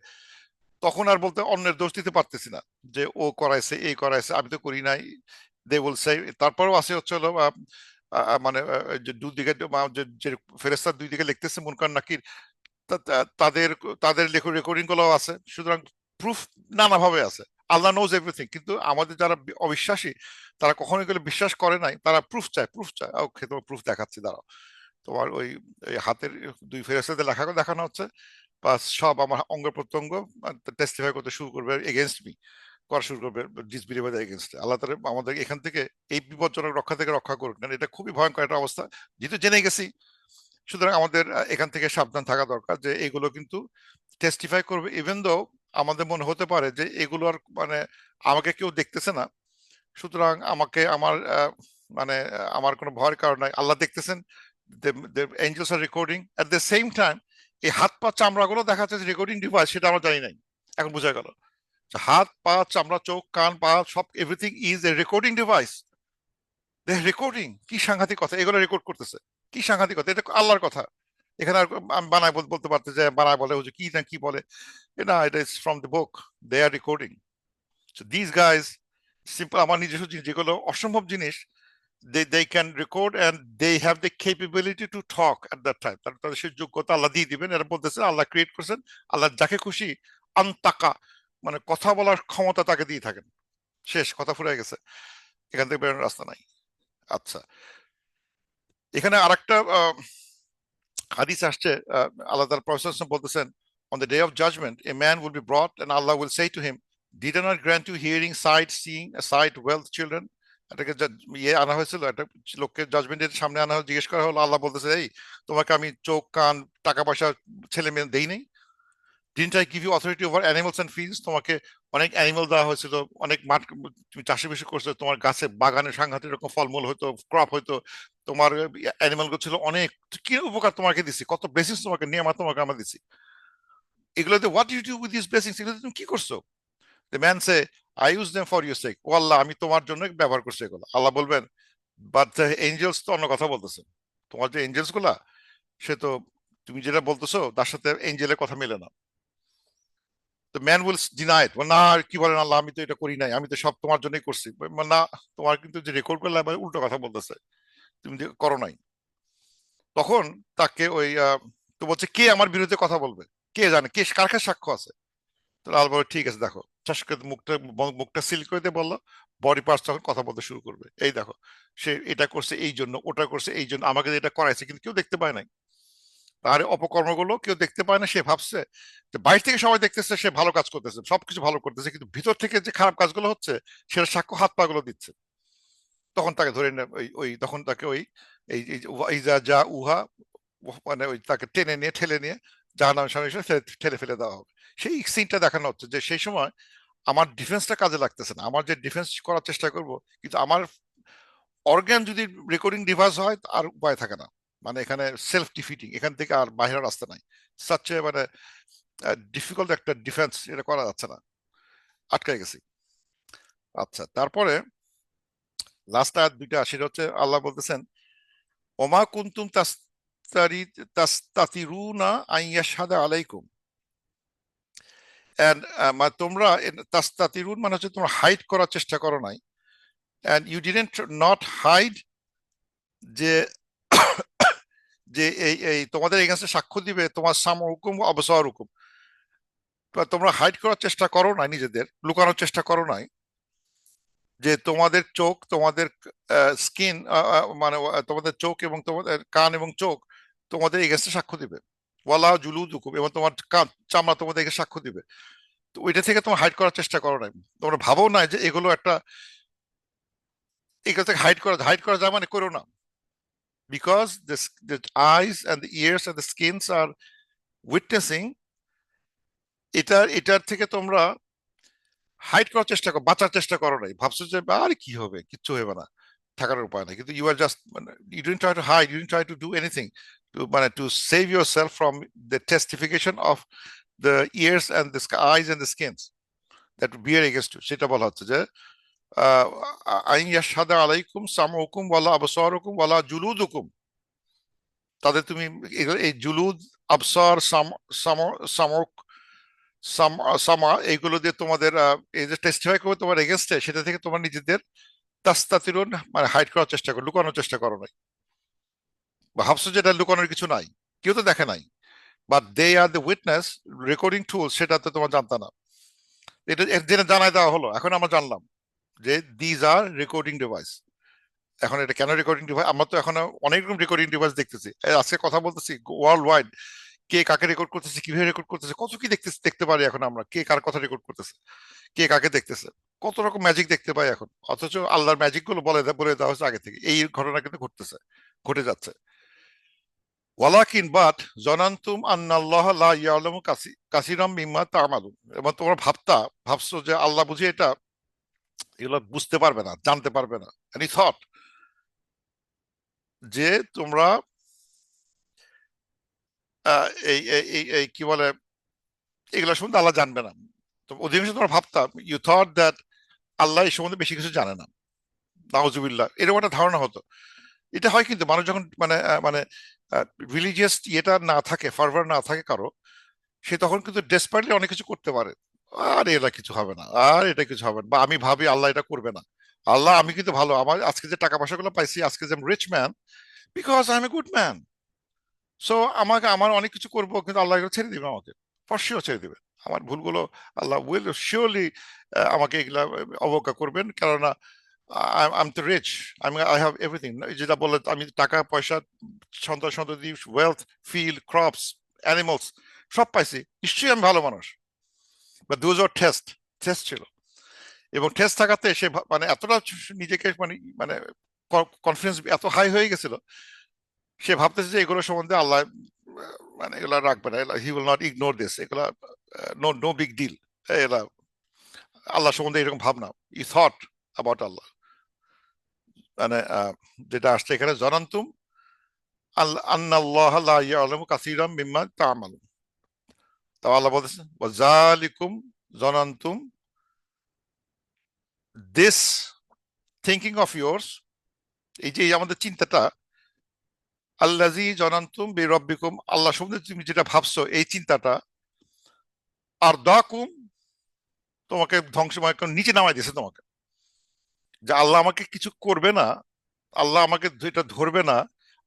তখন আর বলতে অন্যের দোষ দিতে পারতেছি না, যে ও করাইছে, এই করাইছে, আমি তো করি নাই। দে বলছে। তারপরেও আছে হচ্ছে হলো মানে যে দুদিকে যে ফেরেস্তার দুই দিকে লিখতেছে মুনকার নাকির, তাদের তাদের রেকর্ডিং গুলো আছে। সুতরাং প্রুফ নানাভাবে আছে। আল্লাহ নোজ এভরিথিং, কিন্তু আমাদের যারা অবিশ্বাসী, তারা কখনো এগুলো বিশ্বাস করে নাই, তারা প্রুফ চায়, প্রুফ চায়। ওকে, তোমার প্রুফ দেখাচ্ছি, দাঁড়াও। তোমার ওই ওই হাতের দুই ফেরেস্তাদের লেখা দেখানো হচ্ছে, বা সব আমার অঙ্গ প্রত্যঙ্গ টেস্টিফাই করতে শুরু করবে এগেনস্ট মি, করা শুরু করবে ডিসবিলিভার এগেনস্ট। আল্লাহ তাআলা আমাদের এখান থেকে এই বিপজ্জনক রক্ষা থেকে রক্ষা করুক। কারণ এটা খুবই ভয়ঙ্কর একটা অবস্থা, যেহেতু জেনে গেছি। সুতরাং আমাদের এখান থেকে সাবধান থাকা দরকার, যে এগুলো কিন্তু টেস্টিফাই করবে, ইভেন দো আমাদের মনে হতে পারে যে এগুলোর মানে আমাকে কেউ দেখতেছে না, সুতরাং আমাকে আমার মানে আমার কোনো ভয়ের কারণ নাই, আল্লাহ দেখতেছেন। এঞ্জেলস আর recording at the same time. এই হাত পা চামড়াগুলো দেখা যাচ্ছে রেকর্ডিং ডিভাইস, সেটা আমরা জানি নাই, এখন বোঝা গেল। হাত পা চামড়া চোখ কান পা সব everything is a recording device. Recording, কি সাংঘাতিক কথা, এগুলো রেকর্ড করতেছে, কি সাংঘাতিক কথা, এটা আল্লাহর কথা। এখানে আর আমি বানায় বলতে পারতে যে বানায় বলে হুজুর কি না কি বলে, না, এটা is from the book, they are recording. So this guys simple, আমার নিজস্ব জিনিস যেগুলো অসম্ভব জিনিস, they can record and they have the capability to talk at that time, তাদের সেই যোগ্যতা আল্লাহ দিয়ে দিবেন। এরা বলতেছে আল্লাহ ক্রিয়েট করছেন, আল্লাহ যাকে খুশি আন্তাকা, মানে কথা বলার ক্ষমতা তাকে দিয়ে থাকেন। শেষ, কথা ফুরাই গেছে, এখান থেকে বেরোনোর রাস্তা নাই। আচ্ছা, এখানে আরেকটা হাদিস আসছে, আল্লাহ তাআলা প্রফেসর বলতেছেন, on the day of judgment a man will be brought and Allah will say to him, did I not grant you hearing, sight, seeing, sight, wealth, children? এটাকে ইয়ে আনা হয়েছিল, একটা লোককে জাজমেন্টের সামনে আনা হলো, জিজ্ঞেস করা হলো, আল্লাহ বলতেছে, এই তোমাকে আমি চোখ, কান, টাকা পয়সা, ছেলে মেয়ে দেই নাই? Didn't I give you authority over animals and fields? তোমাকে অনেক অ্যানিমাল দেওয়া হয়েছিল, অনেক মাঠ, তুমি চাষাবাসি করছো, তোমার গাছে বাগানে সাংঘাতিক রকম ফলমূল হয়তো, ক্রপ হয়তো, তোমার অ্যানিমাল গুলো ছিল অনেক, কি উপকার তোমাকে দিছি, কত ব্লেসিংস তোমাকে নিয়ামত তোমাকে আমরা দিছি, এগুলোতে what you do with this blessings, এগুলোতে তুমি কি করছো? The man say, I use them for your sake, O Allah আমি তোমার জন্য ব্যবহার করছি এগুলো। আল্লাহ বলবেন, বাট দ্য এঞ্জেলস তো অন্য কথা বলতেছে, তোমার যে এঞ্জেলস গুলা, সে তো তুমি যেটা বলতেছো তার সাথে এঞ্জেলের কথা মেলে না। The man will deny it, না কি বলেন আল্লাহ, আমি তো এটা করি নাই, আমি তো সব তোমার জন্যই করছি। না, তোমার কিন্তু যে রেকর্ড করলে উল্টো কথা বলতেছে, তুমি যে করো নাই। তখন তাকে ওই তো বলছে, কে আমার বিরুদ্ধে কথা বলবে, কে জানে, কে কার কাছে সাক্ষ্য আছে? তো আল্লাহ বলে, ঠিক আছে, দেখো, চাষ করে মুখটা মুখটা সিল করে দিয়ে বললো, বডি পার্টস তখন কথা বলতে শুরু করবে, এই দেখো সে এটা করছে এই জন্য, ওটা করছে এই জন্য, আমাকে এটা করাইছে, কিন্তু কেউ দেখতে পায় নাই তার অপকর্মগুলো, কেউ দেখতে পায় না। সে ভাবছে যে বাইরে থেকে সবাই দেখতেছে সে ভালো কাজ করতেছে, সবকিছু ভালো করতেছে, কিন্তু ভিতর থেকে যে খারাপ কাজগুলো হচ্ছে সেটা সাক্ষ্য হাত পা গুলো দিচ্ছে। তখন তাকে ধরে ওই ওই তখন তাকে ওই এই এই এই যা যা উহা, মানে ওই তাকে টেনে নিয়ে ঠেলে নিয়ে জাহান্নামের সামনে এসে ঠেলে ফেলে দেওয়া হবে। সেই সিনটা দেখানো হচ্ছে যে সেই সময় আমার ডিফেন্সটা কাজে লাগতেছে না, আমার যে ডিফেন্স করার চেষ্টা করব, কিন্তু আমার অর্গান যদি রেকর্ডিং ডিভাইস হয় আর উপায় থাকে না, মানে এখানে সেলফ ডিফিটিং, এখান থেকে আর বাইরের রাস্তা নাই। সাচ্ছে মানে ডিফিকাল্ট একটা ডিফেন্স, এটা করা যাচ্ছে না, আটকে গেছি। আচ্ছা, তারপরে লাস্ট আয়াত দুইটা, সেটা হচ্ছে আল্লাহ বলতেছেন, ওমা কুনতুম তাস্তাতিরুনা আন ইয়াশহাদা আলাইকুম, এন্ড তোমরা তাস্তাতিরুন মানে হচ্ছে তোমরা হাইড করার চেষ্টা করো নাই, and you didn't not hide, যে যে এই এই তোমাদের এগেন্সে সাক্ষ্য দিবে তোমার সাম হুকুম অবসর হুকুম, তোমরা হাইড করার চেষ্টা করো নাই, নিজেদের লুকানোর চেষ্টা করো নাই, যে তোমাদের চোখ, তোমাদের স্কিন, মানে তোমাদের চোখ এবং তোমাদের কান এবং চোখ তোমাদের এগেন্সে সাক্ষ্য দিবে, ওয়ালা জুলুদুকুম, এবং তোমার কান, চামড়া তোমাদের এগেন্সে সাক্ষ্য দিবে। তো ওইটা থেকে তোমার হাইড করার চেষ্টা করো নাই, তোমরা ভাবো না যে এগুলো একটা, এগুলো থেকে হাইড করা যায় মানে করো না, because the eyes and the ears and the skins are witnessing, এটার থেকে তোমরা হাইড করার চেষ্টা করো, বাঁচার চেষ্টা করো নাই, ভাবছো যে আরে কি হবে, কিচ্ছু হবে না, থাকার উপায় নাই, কিন্তু ইউ আর জাস্ট, মানে you didn't try to hide, you didn't try to do anything to, মানে to save yourself from the testification of the ears and the eyes and the skins that bear against you. সেটা বলা হচ্ছে যে আইন ইয়াশহাদা আলাইকুম সামউকুম ওয়ালা আবসারুকুম ওয়ালা জুলুদুকুম, তাদের তুমি এই জুলুদ, আবসার, সামক, সামা, এইগুলো দিয়ে তোমাদের এই যে টেস্টিফাই করবে তোমার এগেনস্টে, সেটা থেকে তোমার নিজেদের তাস্তাতিরুন মানে হাইড করার চেষ্টা করো, লুকানোর চেষ্টা করো নাই, বা ভাবছো যেটা লুকানোর কিছু নাই, কেউ তো দেখে নাই, but they are the witness, recording tool, সেটা তো তোমার জানতা না, এটা জেনে জানাই দেওয়া হলো, এখন আমরা জানলাম যে দিজ আর রেকর্ডিং ডিভাইস। এখন এটা কেন রেকর্ডিং ডিভাইস, আমরা তো এখন অনেক রকম রেকর্ডিং ডিভাইস দেখতেছি, আজকে কথা বলতেছি ওয়ার্ল্ড ওয়াইড, কে কাকে রেকর্ড করতেছে, কিভাবে রেকর্ড করতেছে, কত কি দেখতে পারি এখন আমরা, কে কার কথা রেকর্ড করতেছে, কে কাকে দেখতেছে, কত রকম ম্যাজিক দেখতে পাই এখন, অথচ আল্লাহর ম্যাজিক গুলো বলে দেওয়া হচ্ছে আগে থেকে, এই ঘটনা কিন্তু ঘটে যাচ্ছে। ওয়ালাকিন বাট জনান্তুম আন্নাল্লাহ লা ইয়ালামু কাসীরাম মিম্মা তা'মালুন, এবং তোমরা ভাবছো যে আল্লাহ বুঝি এগুলো বুঝতে পারবে না, জানতে পারবে না, এনি থট, যে তোমরা এই কি বলে, এগুলো সম্বন্ধে আল্লাহ জানবে না। তো অধিকাংশ তোমরা ভাবতাম, ইউ থট দ্যাট আল্লাহ এই সম্বন্ধে বেশি কিছু জানে না, নাউজুবিল্লাহ, এরকম একটা ধারণা হতো। এটা হয় কিন্তু মানুষ যখন মানে রিলিজিয়াস ইয়েটা না থাকে, ফার্ভার না থাকে কারো, সে তখন কিন্তু ডেসপারেটলি অনেক কিছু করতে পারে, আর এটা কিছু হবে না, আর এটা কিছু হবে না, বা আমি ভাবি আল্লাহ এটা করবে না, আল্লাহ আমি কিন্তু ভালো, আমার আজকে যে টাকা পয়সাগুলো পাইছি, আজকে যে rich man, because I am a good man. So আমাকে, আমার অনেক কিছু করবো, কিন্তু আল্লাহ এগুলো ছেড়ে দিবে আমাকে, ফরশিও ছেড়ে দিবে আমার ভুলগুলো। আল্লাহ উইল শিওরলি আমাকে এগুলা অবজ্ঞা করবেন, কেননা আই এম তো রিচ, আই হ্যাভ এভরিথিং। যেটা বলে, আমি টাকা পয়সা, সন্তান সন্ততি, ওয়েলথ, ফিল্ড, ক্রপস, অ্যানিমালস সব পাইছি, নিশ্চয়ই আমি ভালো মানুষ। বা দোজ আর টেস্ট, টেস্ট ছিল। এবং টেস্ট থাকাতে সে মানে এতটা নিজেকে মানে মানে কনফিডেন্স এত হাই হয়ে গেছিল, সে ভাবতেছে যে এগুলো সম্বন্ধে আল্লাহ মানে এগুলা রাখবে না, he will not ignore this, এগুলা নো নো বিগ ডিল, এগুলা আল্লাহ সম্বন্ধে এরকম ভাবনা, ই থট অ্যাবাউট আল্লাহ। মানে যেটা আসছে এখানে, জনান্তুম আন্নাল্লাহ লা ইয়ালামু কাসীরাম মিম্মা তা'মালুন। তাও আল্লাহ বলতেছে ওয়াজালিকুম জনান্তুম, দিস থিঙ্কিং অফ ইয়ার্স, এই যে এই আমাদের চিন্তাটা, আল্লাজি জনান্তুম বিরব্বিকুম, আল্লাহ সম্বন্ধে তুমি যেটা ভাবছো, এই চিন্তাটা, আর দাকুম, তোমাকে ধ্বংস মানে নিচে নামাই দিয়েছে তোমাকে। যে আল্লাহ আমাকে কিছু করবে না, আল্লাহ আমাকে এটা ধরবে না,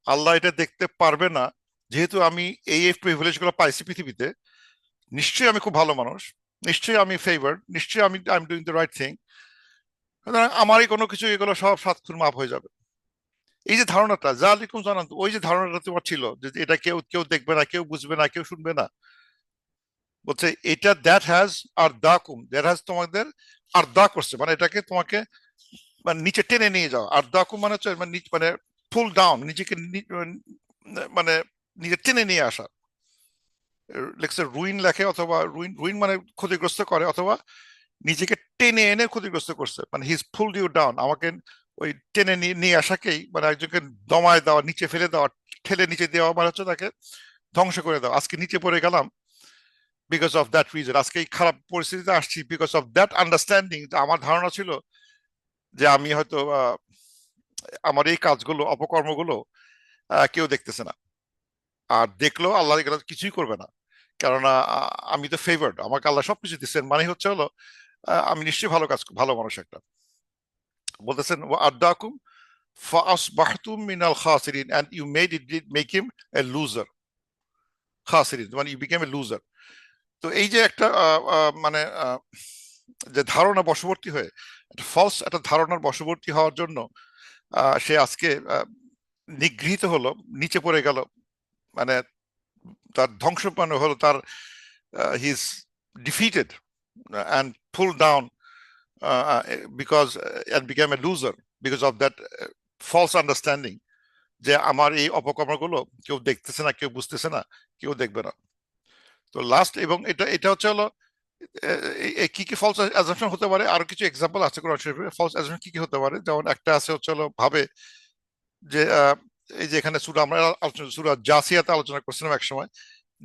আল্লাহ এটা দেখতে পারবে না, যেহেতু আমি এই প্রিভিলেজ গুলো পাইছি পৃথিবীতে, নিশ্চয়ই আমি খুব ভালো মানুষ, নিশ্চয়ই আমি ফেভার্ড, নিশ্চয়ই আমি I am doing the right thing, সুতরাং আমারই কোনো কিছু এগুলো সব সাত খুন মাফ হয়ে যাবে। এই যে ধারণাটা, যা আলিকুম জানান, ওই যে ধারণাটা তোমার ছিল যে এটা কেউ কেউ দেখবে না, কেউ বুঝবে না, কেউ শুনবে না, বলছে এটা দ্যাট হ্যাজ আর দা কুম, দ্যাট হ্যাজ তোমাদের আর দা করছে, মানে এটাকে তোমাকে মানে নিচে টেনে নিয়ে যাওয়া। আর দা কুম মানে হচ্ছে মানে মানে পুল ডাউন, নিজেকে মানে নিজে টেনে নিয়ে আসা। লেখছে রুইন লেখে, অথবা রুইন, রুইন মানে ক্ষতিগ্রস্ত করে, অথবা নিজেকে টেনে এনে ক্ষতিগ্রস্ত করছে, মানে হিজ পুলড ইউ ডাউন, আমাকে ওই টেনে নিয়ে নিয়ে আসাকেই মানে একজনকে দমায় দেওয়া, নিচে ফেলে দেওয়া, ঠেলে নিচে দেওয়া, মানে হচ্ছে তাকে ধ্বংস করে দেওয়া। আজকে নিচে পড়ে গেলাম বিকজ অফ দ্যাট রিজন, আজকে এই খারাপ পরিস্থিতিতে আসছি বিকজ অফ দ্যাট আন্ডারস্ট্যান্ডিং। আমার ধারণা ছিল যে আমি হয়তো আমার এই কাজগুলো, অপকর্মগুলো কেউ দেখতেছে না, আর দেখলেও আল্লাহ এগুলো কিছুই করবে না, কেননা আমি তো ফেভার্ড, আমাকে আল্লাহ সবকিছু দিচ্ছেন, মানে হচ্ছে হলো আমি নিশ্চয়ই ভালো কাজ, ভালো মানুষ একটা। বলতেছেন আদাকুম ফাসবাহতুম মিনাল খাসিরিন, and you made it, make him a loser, খাসিরিন মানে ইউ বিকেম এ লুজার। তো এই যে একটা মানে যে ধারণা বশবর্তী হয়ে, একটা ফলস একটা ধারণার বশবর্তী হওয়ার জন্য সে আজকে নিগৃহীত হলো, নিচে পড়ে গেল, মানে তার ধ্বংস মানে হলো তার, he is defeated and pulled down because and became a loser because of that false understanding যে আমার এই অপকর্মগুলো কেউ দেখতেছে না, কেউ বুঝতেছে না, কেউ দেখবে না। তো লাস্ট, এবং এটা এটা হচ্ছে হলো কি কি ফলস অ্যাজাম্পশন হতে পারে, আরো কিছু এক্সাম্পল আছে কোরআন শরীফে, ফলস অ্যাজাম্পশন কি কি হতে পারে। যেমন একটা আছে হচ্ছে হলো ভাবে যে এই যে এখানে সূরা আমরা আলোচনা, সূরা জাসিয়াতে আলোচনা করছিলাম এক সময়,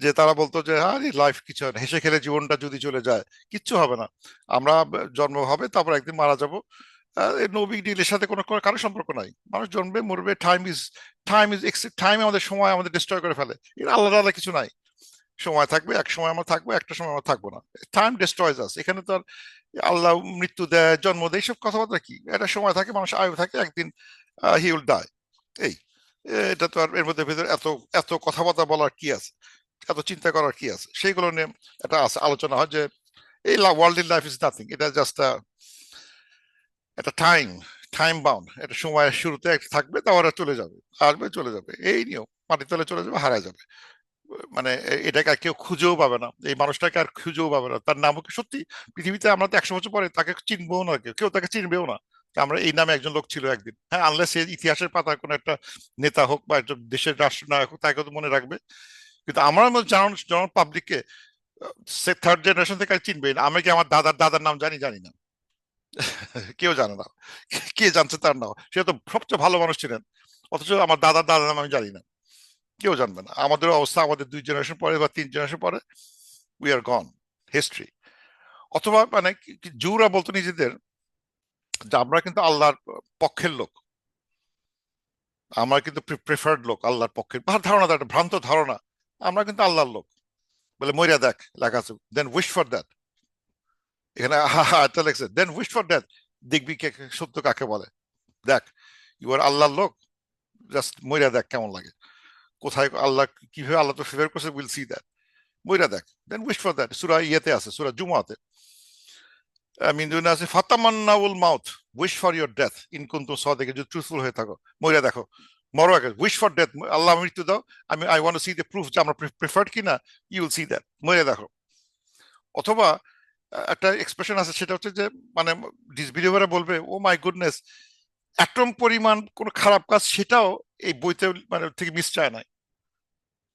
যে তারা বলতো যে আরে লাইফ কিছু হয় না, হেসে খেলে জীবনটা যদি চলে যায় কিচ্ছু হবে না, আমরা জন্ম হবে তারপর একদিন মারা যাব, নো বিগ ডিল, এর সাথে কোনো কারো সম্পর্ক নাই, মানুষ জন্মে মরবে, টাইম ইজ টাইম আমাদের সময় আমাদের ডিস্ট্রয় করে ফেলে, এর আলাদা আলাদা কিছু নাই, সময় থাকবে, এক সময় আমরা থাকবো, একটা সময় আমরা থাকবো না, টাইম ডিস্ট্রয়েজ আস। এখানে তো আর আল্লাহ মৃত্যু দেয়, জন্ম দেয়, এইসব কথাবার্তা কি, একটা সময় থাকে, মানুষ আয়ু থাকে, একদিন হি উইল ডাই। এই এটা তো আর এর মধ্যে ভেতরে এত এত কথাবার্তা বলার কি আছে, এত চিন্তা করার কি আছে, সেইগুলো নিয়ে একটা আলোচনা হয় যে এই world in life is nothing, এটা জাস্ট একটা টাইম, টাইম বাউন্ড, একটা সময়ের শুরুতে একটা থাকবে, তারপর চলে যাবে, আসবে চলে যাবে, এই নিয়ম, মাটির তলে চলে যাবে, হারায় যাবে। মানে এটাকে আর কেউ খুঁজেও পাবে না, এই মানুষটাকে আর খুঁজেও পাবে না, তার নামও কি সত্যি পৃথিবীতে আমরা তো 100 বছর পরে তাকে চিনবো না, কেউ কেউ তাকে চিনবেও না যে আমরা এই নামে একজন লোক ছিল একদিন, হ্যাঁ, আনলেস সে ইতিহাসের পাতায় কোনো একটা নেতা হোক বা একটা দেশের রাষ্ট্রনায়ক হোক, তাকে তো মনে রাখবে। কিন্তু আমার মতো জনরল পাবলিককে সে থার্ড জেনারেশন থেকে আর চিনবে না। আমি কি আমার দাদার দাদার নাম জানি? জানি না। কেউ জানে না। কে জানছে তার নাম? সে তো সবচেয়ে ভালো মানুষ ছিলেন, অথচ আমার দাদার দাদার নাম আমি জানি না, কেউ জানবে না। আমাদের অবস্থা, আমাদের 2 জেনারেশন পরে বা 3 জেনারেশন পরে উই আর গন, হিস্ট্রি। অথবা মানে জুরা বলতো নিজেদের যে আমরা কিন্তু আল্লাহর পক্ষের লোক, আমরা কিন্তু প্রেফার্ড লোক, আল্লাহর পক্ষের ধারণা, একটা ভ্রান্ত ধারণা, আমরা কিন্তু আল্লাহর লোক। বলে মরিয়া দেখ লেখা আছে, দেন উইশ ফর দ্যাট, এখানে এটা লেখছে দেন উইশ ফর দ্যাট, দেখবি কে সত্য কাকে বলে। দেখ, ইউ আর আল্লাহর লোক, জাস্ট মইরা দেখ কেমন লাগে, কোথায় আল্লাহ, কিভাবে আল্লাহ তো ফেভার করছে, উইল সি দ্যাট। মইরা দেখ, দেন উইশ ফর দ্যাট। সূরা ইয়েতে আছে, সূরা জুমাতে, মিন দুনিয়া আছে, ফাতামান্নাউল মাউত, wish for your death in কুনতুম সাদিকিন, যদি ট্রুথফুল হয়ে থাকো, মইরা দেখো, মরো আগে, উইশ ফর ডেথ, আল্লাহ মৃত্যু দাও, আমি I want to C the proof যে আমরা প্রেফার্ড কিনা, ইউ উইল সি দ্যাট, মইরা দেখো। অথবা একটা এক্সপ্রেশন আছে, সেটা হচ্ছে যে মানে ডিসবিলিভাররা বলবে, ও মাই গুডনেস, অ্যাটম পরিমাণ কোন খারাপ কাজ সেটাও এই বইতে মানে থেকে মিস চায় নাই।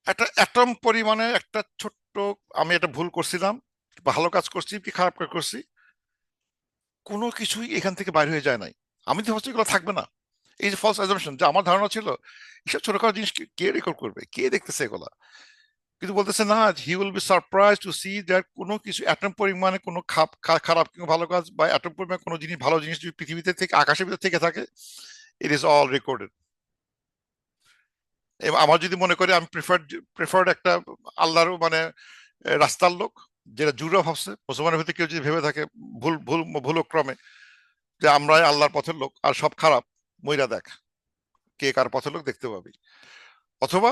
একটা অ্যাটম পরিমাণে একটা ছোট্ট, আমি একটা ভুল করছিলাম, ভালো কাজ করছি কি খারাপ কাজ করছি, কোনো কিছুই এখান থেকে বাইরে হয়ে যায় নাই। আমি তো ভাবছি এগুলো থাকবে না। এই যে ফলস অ্যাজাম্পশন, যে আমার ধারণা ছিল এসব ছোটখাটো জিনিস কে রেকর্ড করবে, কে দেখতেছে এগুলা, কিন্তু বলতেছে না, he will be surprise to see that কোনো কিছু অ্যাটম পরিমাণে কোনো খারাপ কিংবা ভালো কাজ, বা অ্যাটম পরিমাণে কোনো জিনিস, ভালো জিনিস যদি পৃথিবীতে থেকে, আকাশের ভিতর থেকে থাকে, ইট ইজ অল রেকর্ডেড। এবং আমার যদি মনে করি আমি প্রেফার্ড একটা আল্লাহর মানে রাস্তার লোক, যেটা জুড়ে ভাবছে, মুসলমানের ভিতরে কেউ যদি ভেবে থাকে ভুল ভুল ভুলক্রমে যে আমরা আল্লাহর পথের লোক আর সব খারাপ, মইরা দেখ কে কার পথের লোক, দেখতে পাবি। অথবা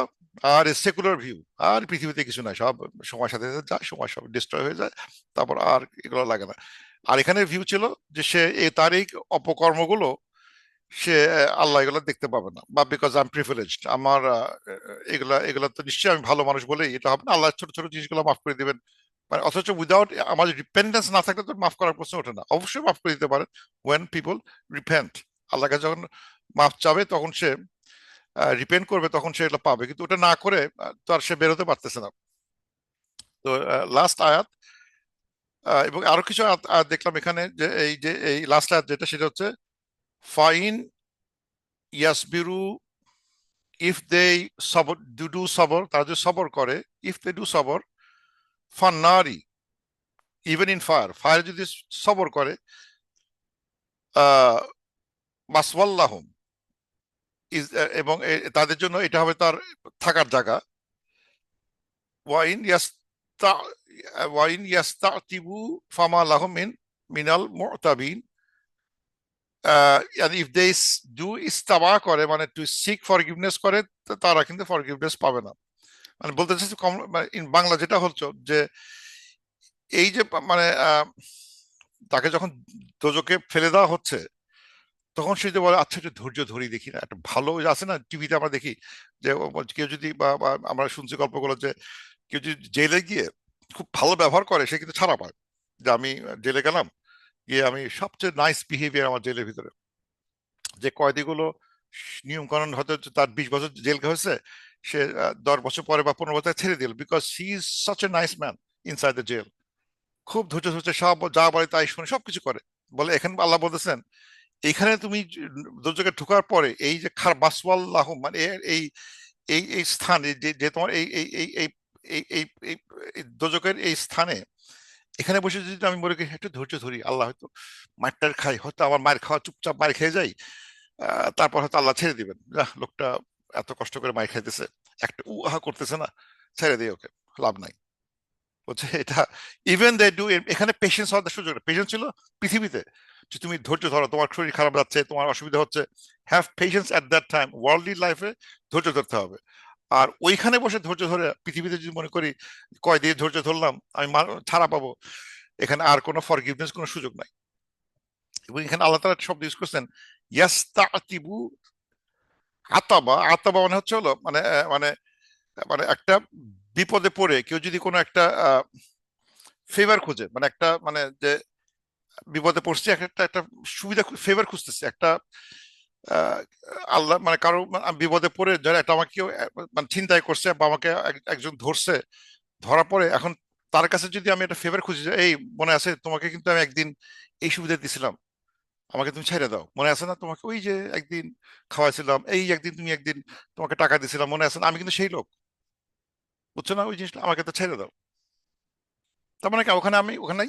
আর সেকুলার ভিউ, আর পৃথিবীতে কিছু নাই, সব সময়ের সাথে সাথে যায়, সময় সব ডিস্ট্রয় হয়ে যায়, তারপর আর এগুলো লাগে না। আর এখানে ভিউ ছিল যে সে তার এই অপকর্মগুলো, সে আল্লাহ এগুলো দেখতে পাবে না, বা বিকজ আই এম প্রিভিলেজড, আমার এগুলা এগুলা তো নিশ্চয়ই আমি ভালো মানুষ বলেই এটা হবে না, আল্লাহ ছোট ছোট জিনিসগুলো মাফ করে দিবেন। মানে অথচ উইদাউট আমাদের ডিপেন্ডেন্স না থাকলে তো মাফ করার প্রশ্ন ওঠে না। অবশ্যই মাফ করে দিতে পারেন, ওয়েন পিপল রিপেন্ট, আল্লাহকে যখন মাফ চাবে তখন সে রিপেন্ট করবে, তখন সে এটা পাবে, কিন্তু ওটা না করে তো আর সে বেরোতে পারতেছে না। তো লাস্ট আয়াত, এবং আরো কিছু আয়াত দেখলাম এখানে, যে এই লাস্ট আয়াত যেটা, সেটা হচ্ছে ফাইন ইয়াসবিরু, ইফ দে সবর, ডু সবর, তারা যদি সবর করে, ইফ দে ডু সবর, ফান্নারি, ইভেন ইন ফায়ার, ফায়ার যদি সবর করে, আহ মাসওয়াল্লাহুম, এবং তাদের জন্য এটা হবে তার থাকার জায়গা। ওয়াইন ইয়াস্তা ওয়াইন ইয়াস্তাতিবু ফামা লাহুম মিনাল মুতাবিন, ইফ দে ডু ইস্তাবা করে, মানে টু সিক ফরগিভনেস করে, তো তারা কিন্তু ফরগিভনেস পাবে না। মানে বলতে চাচ্ছি ইন বাংলা যেটা হচ্ছে যে এই যে মানে তাকে যখন দোজকে ফেলে দেওয়া হচ্ছে, তখন সে যে বলে, আচ্ছা একটু ধৈর্য ধরি, দেখি না, একটা ভালো ওই যে আছে না, টিভিতে আমরা দেখি যে কেউ যদি বা আমরা শুনছি গল্পগুলো, যে কেউ যদি জেলে গিয়ে খুব ভালো ব্যবহার করে, সে কিন্তু ছাড়া পায়। যে আমি জেলে গেলাম, গিয়ে আমি সবচেয়ে নাইস বিহেভিয়ার আমার জেলের ভিতরে, যে কয়েদিগুলো নিয়ম কানুন, হয়তো তার 20 বছর জেল হয়েছে, সে 10 বছর পরে বা 15 বছর ছেড়ে দিল, because he is such a nice man inside the jail. খুব ধৈর্য ধরছে, সব যা বলে তাই শুনে সবকিছু করে। বলে এখানে আল্লাহ বলতেছেন, এখানে তুমি দুর্যোগে ঢোকার পরে এই যে খার মাসওয়াল্লাহ, মানে এই এই এই স্থানে, যে যে তোমার এই দোজকের এই স্থানে, এখানে বসে যদি আমি মনে করি একটু ধৈর্য ধরি, আল্লাহ হয়তো মারটার খাই, হয়তো আমার মায়ের খাওয়া, চুপচাপ মার খেয়ে যাই, তারপর হয়তো আল্লাহ ছেড়ে দিবেন, লোকটা এত কষ্ট করে মার খাইতেছে, একটা উহা করতেছে না, ছেড়ে দিয়ে ওকে, লাভ নাই। হচ্ছে এটা, ইভেন দে ডু, এখানে পেশেন্স হওয়ার সুযোগ, পেশেন্স ছিল পৃথিবীতে, যে তুমি ধৈর্য ধরো, তোমার শরীর খারাপ যাচ্ছে, তোমার অসুবিধা হচ্ছে, have patience at that time, worldly লাইফে ধৈর্য ধরতে হবে। আর ওইখানে বসে ধৈর্য ধরে পৃথিবীতে যদি মনে করি কয় দিয়ে ধৈর্য ধরলাম আমি ছাড়া পাবো, এখানে আর কোনো ফরগিভনেস, কোনো সুযোগ নাই। এবং এখানে আল্লাহ তাআলা শব্দ ইউজ করছেন, ইয়াস্তাতিবু, আতাবা, আতাবা মানে হচ্ছে হলো মানে মানে মানে একটা বিপদে পড়ে কেউ যদি কোনো একটা ফেভার খোঁজে, মানে একটা মানে যে বিপদে পড়ছি, একটা একটা সুবিধা, ফেভার খুঁজতেছি একটা, আহ, আল্লাহ মানে কারো, আমি বিপদে পড়ে যারা একটা আমাকে কেউ মানে ছিনতাই করছে, বা আমাকে একজন ধরছে, ধরা পড়ে এখন তার কাছে যদি আমি একটা ফেভার খুঁজি, যে এই মনে আছে তোমাকে কিন্তু আমি একদিন এই সুবিধা দিছিলাম, আমাকে তুমি ছেড়ে দাও, মনে আছে না তোমাকে ওই যে একদিন খাওয়াইছিলাম, এই একদিন তুমি একদিন তোমাকে টাকা দিছিলাম, মনে আছে না, আমি কিন্তু সেই লোক, বুঝছো না, ওই জিনিসটা আমাকে তো ছেড়ে দাও। তার মানে কি, ওখানে আমি ওখানে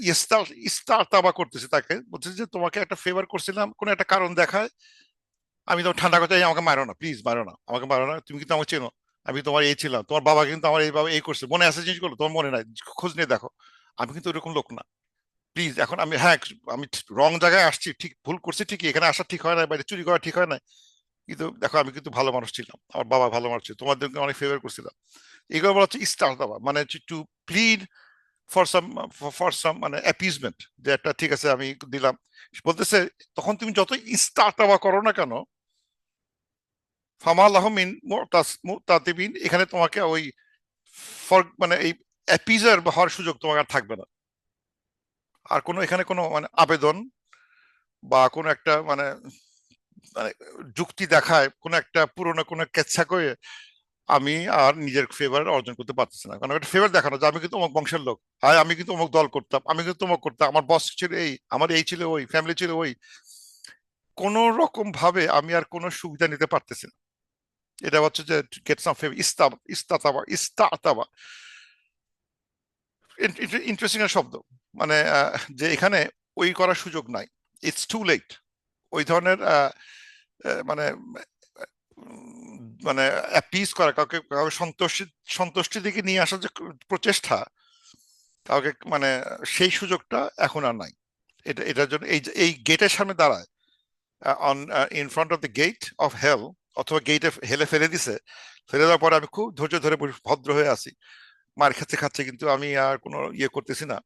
ইস্তাবা করতেছি, তাকে বলছি যে তোমাকে একটা ফেভার করছিলাম, কোনো একটা কারণ দেখায়, আমি তোমার ঠান্ডা কথা, আমাকে মারো না প্লিজ, মারো না, আমাকে মারো না, তুমি কিন্তু আমাকে চেনো, আমি তোমার এই ছিলাম, তোমার বাবা কিন্তু আমার এইভাবে এই করছে, মনে আছে জিনিসগুলো, তোমার মনে নাই, খোঁজ নিয়ে দেখো, আমি কিন্তু ওরকম লোক না। প্লিজ এখন আমি, হ্যাঁ, আমি রং জায়গায় আসছি, ঠিক ভুল করছি ঠিকই, এখানে আসা ঠিক হয় না, বাইরে চুরি করা ঠিক হয় না, কিন্তু দেখো আমি কিন্তু ভালো মানুষ ছিলাম, আমার বাবা ভালো মানুষ ছিল, তোমাদেরকে অনেক ফেভার করছিলাম। এগুলো বলা হচ্ছে ইস্তার দেওয়া, মানে to plead for some, for some মানে অ্যাপিজমেন্ট, যে একটা ঠিক আছে আমি দিলাম। বলতেছে তখন তুমি যত ইস্তার দেওয়া করো না কেন, ফামা আল্লাহমিন মুতাতিবিন, এখানে তোমাকে ওই মানে এই অ্যাপিজার হওয়ার সুযোগ তোমার আর থাকবে না। আর কোনো এখানে কোনো মানে আবেদন বা কোনো একটা মানে মানে যুক্তি দেখায় কোনো একটা পুরোনো কোনো কেচ্ছা করে আমি আর নিজের ফেভার অর্জন করতে পারতেছি না, কারণ একটা ফেভার দেখানো যে আমি কিন্তু অমুক বংশের লোক, আর আমি কিন্তু অমুক দল করতাম, আমি কিন্তু অমুক করতাম, আমার বস ছিল এই, আমার এই ছিল ওই, ফ্যামিলি ছিল ওই, কোন রকম ভাবে আমি আর কোনো সুবিধা নিতে পারতেছি না। এটা হচ্ছে যে গেট সাম ফেভার, ইস্তাতাবা। ইন্টারেস্টিং এর শব্দ, মানে যে এখানে ওই করার সুযোগ নাই, ইটস টু লেট। ওই ধরনের মানে মানে অ্যাপিস করা, কাউকে কাউকে সন্তুষ্টির দিকে নিয়ে আসার যে প্রচেষ্টা, কাউকে মানে সেই সুযোগটা এখন আর নাই। এটার জন্য এই গেটের সামনে দাঁড়ায়, on in front of the gate of hell, অথবা গেটে হেলে ফেলে দিছে, ফেলে দেওয়ার পরে আমি খুব ধৈর্য ধরে ভদ্র হয়ে আছি, মার খাচ্ছে খাচ্ছে, কিন্তু আমি আর কোনো ইয়ে করতেছি না,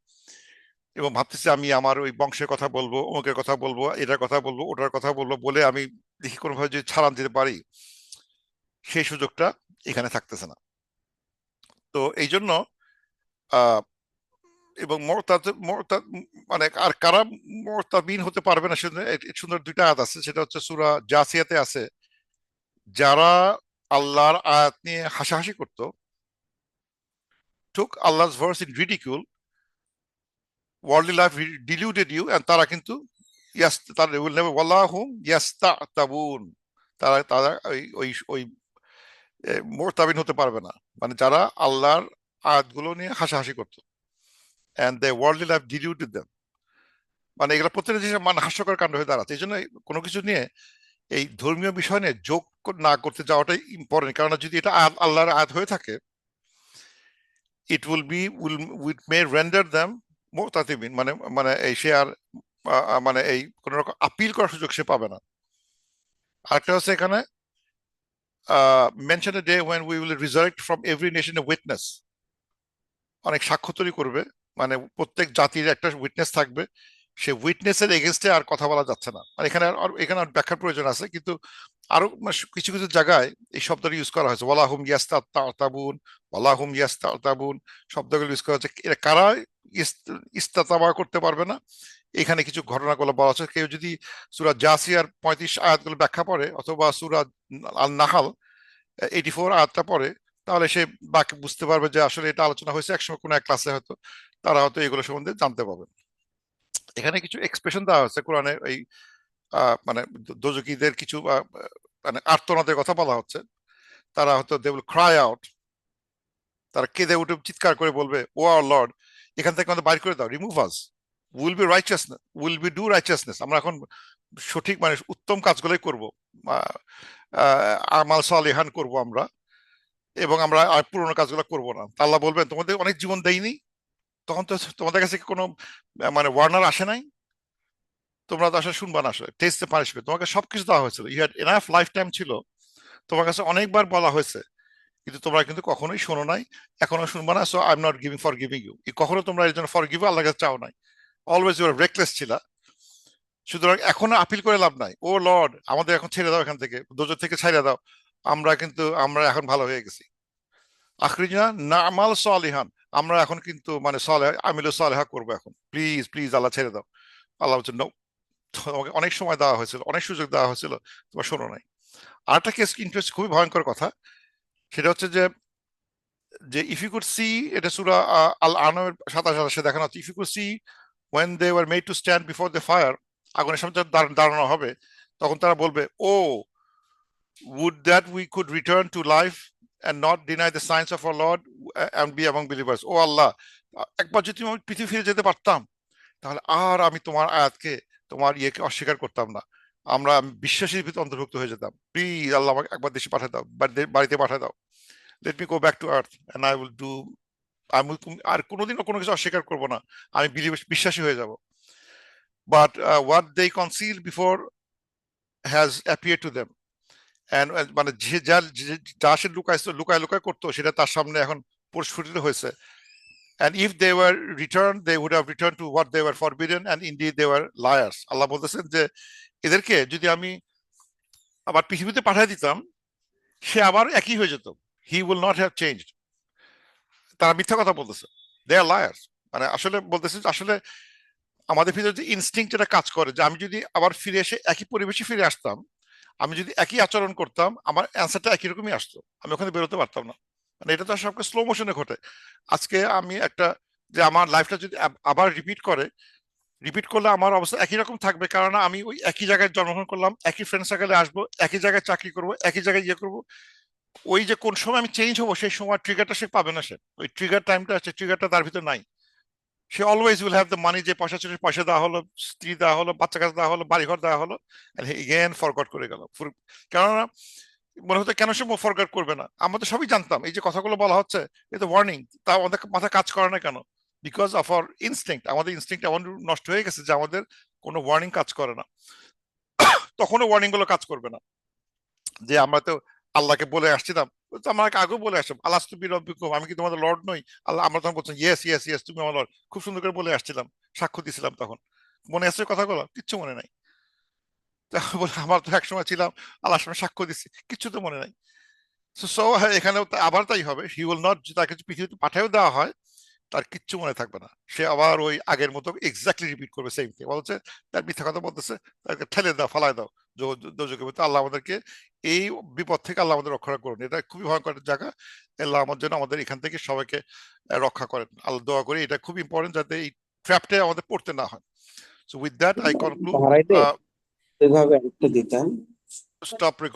এবং ভাবতেছি আমি আমার ওই বংশের কথা বলবো, অমুকের কথা বলবো, এটার কথা বলবো, ওটার কথা বলবো বলে আমি দেখি কোনোভাবে যদি ছাড়ান দিতে পারি, সেই সুযোগটা এখানে থাকতেছে না। তো এই জন্য আহ এবং মানে আর কারা মোরতাবিন হতে পারবে না, সুন্দর সুন্দর দুইটা আয়াত আছে, সেটা হচ্ছে সূরা জাসিয়াতে আছে, যারা আল্লাহর আয়াত নিয়ে হাসাহাসি করতো, took Allah's verse in ridicule, worldly life deluded you, and তারা কিন্তু তারা will never ওয়াল্লাহুম ইয়াস্তাতাবুন, তারা তারা ওই ওই ওই মোরতাবিন হতে পারবে না, মানে যারা আল্লাহর আয়াতগুলো নিয়ে হাসাহাসি করতো, and the worldly life deluded them, মানে এগুলো প্রত্যেকটা জিনিস মানে হাস্যকর কাণ্ড হয়ে দাঁড়াচ্ছে। এই জন্য কোনো কিছু নিয়ে এই ধর্মীয় বিষয় নিয়ে যোগ না করতে যাওয়াটাই ইম্পর্টেন্ট, কারণ যদি এটা আল্লাহর আয়াত হয়ে থাকে, it will may render them মুতাতিবিন, মানে মানে এই সে আর মানে এই কোন রকম আপিল করার সুযোগ সে পাবে না। আরেকটা হচ্ছে এখানে mention a day when we will resurrect from every nation a witness, অনেক সাক্ষ্য তৈরি করবে, মানে প্রত্যেক জাতির একটা উইটনেস থাকবে, সে উইটনেসের এগেনস্টে আর কথা বলা যাচ্ছে না, মানে এখানে এখানে আর ব্যাখ্যার প্রয়োজন আছে, কিন্তু আরো কিছু কিছু জায়গায় এই শব্দটা ইউজ করা হয়েছে, ওয়ালাহুম ইয়াস্তাতাবুন, ওয়ালাহুম ইয়াস্তাতাবুন, শব্দগুলো ইউজ করা হচ্ছে, এরা কারা ইস্তাতাবা করতে পারবে না। এখানে কিছু ঘটনাগুলো বলা হচ্ছে, কেউ যদি সূরা জাসিয়ার 35 আয়াতগুলো ব্যাখ্যা পড়ে, অথবা সূরা আল নাহাল 84 আয়াতটা পড়ে, তাহলে সে বাকি বুঝতে পারবে যে আসলে এটা আলোচনা হয়েছে একসময় কোনো এক ক্লাসে, হয়তো তারা হয়তো এগুলো সম্বন্ধে জানতে পারবে। এখানে কিছু এক্সপ্রেশন দেওয়া হয়েছে কোরআনে, এই মানে দোজখীদের কিছু মানে আর্তনাদের কথা বলা হচ্ছে, তারা হয়তো দে উইল ক্রাই আউট, তারা কেঁদে উঠে চিৎকার করে বলবে, ও আওয়ার লর্ড, এখান থেকে আমাদের বাইর করে দাও, remove us, will be do righteousness, আমরা এখন সঠিক মানে উত্তম কাজগুলোই করব, আমাল সালিহান করব আমরা, এবং আমরা আর পুরোনো কাজগুলো করব না। তা আল্লাহ বলবেন তোমাদের অনেক জীবন দেয়নি, তখন তো তোমাদের কাছে কোনো মানে ওয়ার্নার আসে নাই, তোমরা তো আসলে শুনবা না, আসলে টেস্ট দ্য পানিশমেন্ট, তোমাকে সবকিছু দেওয়া হয়েছিল, you had enough lifetime ছিল, তোমার কাছে অনেকবার বলা হয়েছে, কিন্তু তোমরা কিন্তু কখনোই শোনো নাই, এখনো শুনবা না, so I am not giving for giving you, কখনো তোমরা এর জন্য ফর গিভ আল্লাহর কাছে চাও নাই, অলওয়েজ ইউ আর রেকলেস ছিলা, সুতরাং এখনো আপিল করে লাভ নাই, ও লর্ড আমাদের এখন ছেড়ে দাও, এখান থেকে দোজখ থেকে ছেড়ে দাও, আমরা এখন ভালো হয়ে গেছি, আখরিজনা না আমাল সালিহান, আমরা এখন কিন্তু মানে সালেহ আমিলু সালেহা করবো এখন, প্লিজ প্লিজ আল্লাহ ছেড়ে দাও। আল্লাহ বলছেন no, তোমাকে অনেক সময় দেওয়া হয়েছিল, অনেক সুযোগ দেওয়া হয়েছিল, তোমার শোনো নাই। আরেকটা কেস ইন্টারেস্ট, খুবই ভয়ঙ্কর কথা, সেটা হচ্ছে যে যে ইফ ইউ কুড সি, এটা সূরা আল আনমের 27 দেখানো হচ্ছে, if you could see when they were made to stand before the fire, আগুনের সামনে যখন দাঁড়ানো হবে, তখন তারা বলবে, ও would that we could return to life and not deny the signs of our Lord and be among believers, ও আল্লাহ, একবার যদি আমি পৃথিবী ফিরে যেতে পারতাম, তাহলে আর আমি তোমার আয়াতকে, তোমার ইয়েকে অস্বীকার করতাম না, আমরা বিশ্বাসীর ভিতরে অন্তর্ভুক্ত হয়ে যেতাম, প্লিজ আল্লাহ আমাকে একবার দেশে পাঠিয়ে দাও, বাড়িতে পাঠিয়ে দাও, let me go back to earth and I will do আমি আর কোনোদিনও কোনো কিছু অস্বীকার করবো না, আমি বিশ্বাসী হয়ে যাব। But what they conceal before has appear to them, and মানে যা সে লুকায় লুকায় করতো সেটা তার সামনে এখন পরিস্ফুটিত হয়েছে। And if they were returned, they would have returned to what they were forbidden, and indeed they were liars. আল্লাহ বলতেছেন যে এদেরকে যদি আমি আবার পৃথিবীতে পাঠিয়ে দিতাম, সে আবার একই হয়ে যেত। He will not have changed. তারা মিথ্যা কথা বলতেছে, দে আর লায়ার্স। মানে আসলে বলতেছে যে আসলে আমাদের ভিতরে যে ইনস্টিংক্ট যেটা কাজ করে, যে আমি যদি আবার ফিরে এসে একই পরিবেশে ফিরে আসতাম, আমি যদি একই আচরণ করতাম, আমার অ্যান্সারটা একই রকমই আসতো, আমি ওখানে বেরোতে পারতাম না। মানে এটা তো সবকে স্লো মোশনে ঘটে। আজকে আমি একটা, যে আমার লাইফটা যদি আবার রিপিট করলে আমার অবস্থা একই রকম থাকবে, কারণ আমি ওই একই জায়গায় জন্মগ্রহণ করলাম, একই ফ্রেন্ড সার্কেলে আসবো, একই জায়গায় চাকরি করব, একই জায়গায় ইয়ে করবো। ওই যে কোন সময় আমি চেঞ্জ হবো, সেই সময় ট্রিগারটা সে পাবে না। সে ওই ট্রিগার টাইমটা আছে, ট্রিগারটা তার ভিতরে নাই। সে always will have the money, যে পয়সা ছিল পয়সা দেওয়া হলো, স্ত্রী দেওয়া হলো, বাচ্চা কাচ্চা দেওয়া হলো, বাড়িঘর দেওয়া হলো, এগেন ফরগট করে গেল। কেননা মনে হতো কেন সে ফরগট করবে না, আমরা তো সবই জানতাম এই যে কথাগুলো বলা হচ্ছে, এই তো ওয়ার্নিং, তা আমাদের মাথা কাজ করে না কেন? বিকজ অফ আওয়ার ইনস্টিংক্ট, আমাদের ইনস্টিংক্ট এমন নষ্ট হয়ে গেছে যে আমাদের কোনো ওয়ার্নিং কাজ করে না। তখনও ওয়ার্নিং গুলো কাজ করবে না। যে আমরা তো আল্লাহকে বলে আসছিলাম, তো আমাকে আগেও বলে আসলাম, আল্লাহ তুমি রব্বিকুম, আমি কি তোমাদের লর্ড নই? আল্লাহ, আমরা তখন বলছেন ইয়েস ইয়েস ইয়েস, তুমি আমার লর্ড। খুব সুন্দর করে বলে আসছিলাম, সাক্ষ্য দিছিলাম তখন। মনে আছে কথাগুলো? কিচ্ছু মনে নাই। তা বলে আমার তো একসময় ছিলাম, আল্লাহর সামনে সাক্ষ্য দিচ্ছি, কিচ্ছু তো মনে নাই। সো এখানেও আবার তাই হবে, হি উইল নট, তাকে যদি পৃথিবীতে পাঠাও দেওয়া হয়, তার কিচ্ছু মনে থাকবে না, সে আবার ওই আগের মতো এক্স্যাক্টলি রিপিট করবে, সেম থিং বলছে। তার মিথ্যা কথা বলতেছে, তাকে ঠেলে দাও, ফালায় দাও দোজখের ভিতরে। আল্লাহ আমাদেরকে এই বিপদ থেকে আল্লাহ আমাদের রক্ষা করুন। এটা খুবই ভয়ঙ্কর জায়গা। আল্লাহ আমার জন্য আমাদের এখান থেকে সবাইকে রক্ষা করেন। আল্লাহ দোয়া করি, এটা খুব ইম্পর্টেন্ট যাতে এই ট্র্যাপটা আমাদের পড়তে না হয়। So with that I conclude, বাড়াইতে এভাবে একটা দিতাম। স্টপ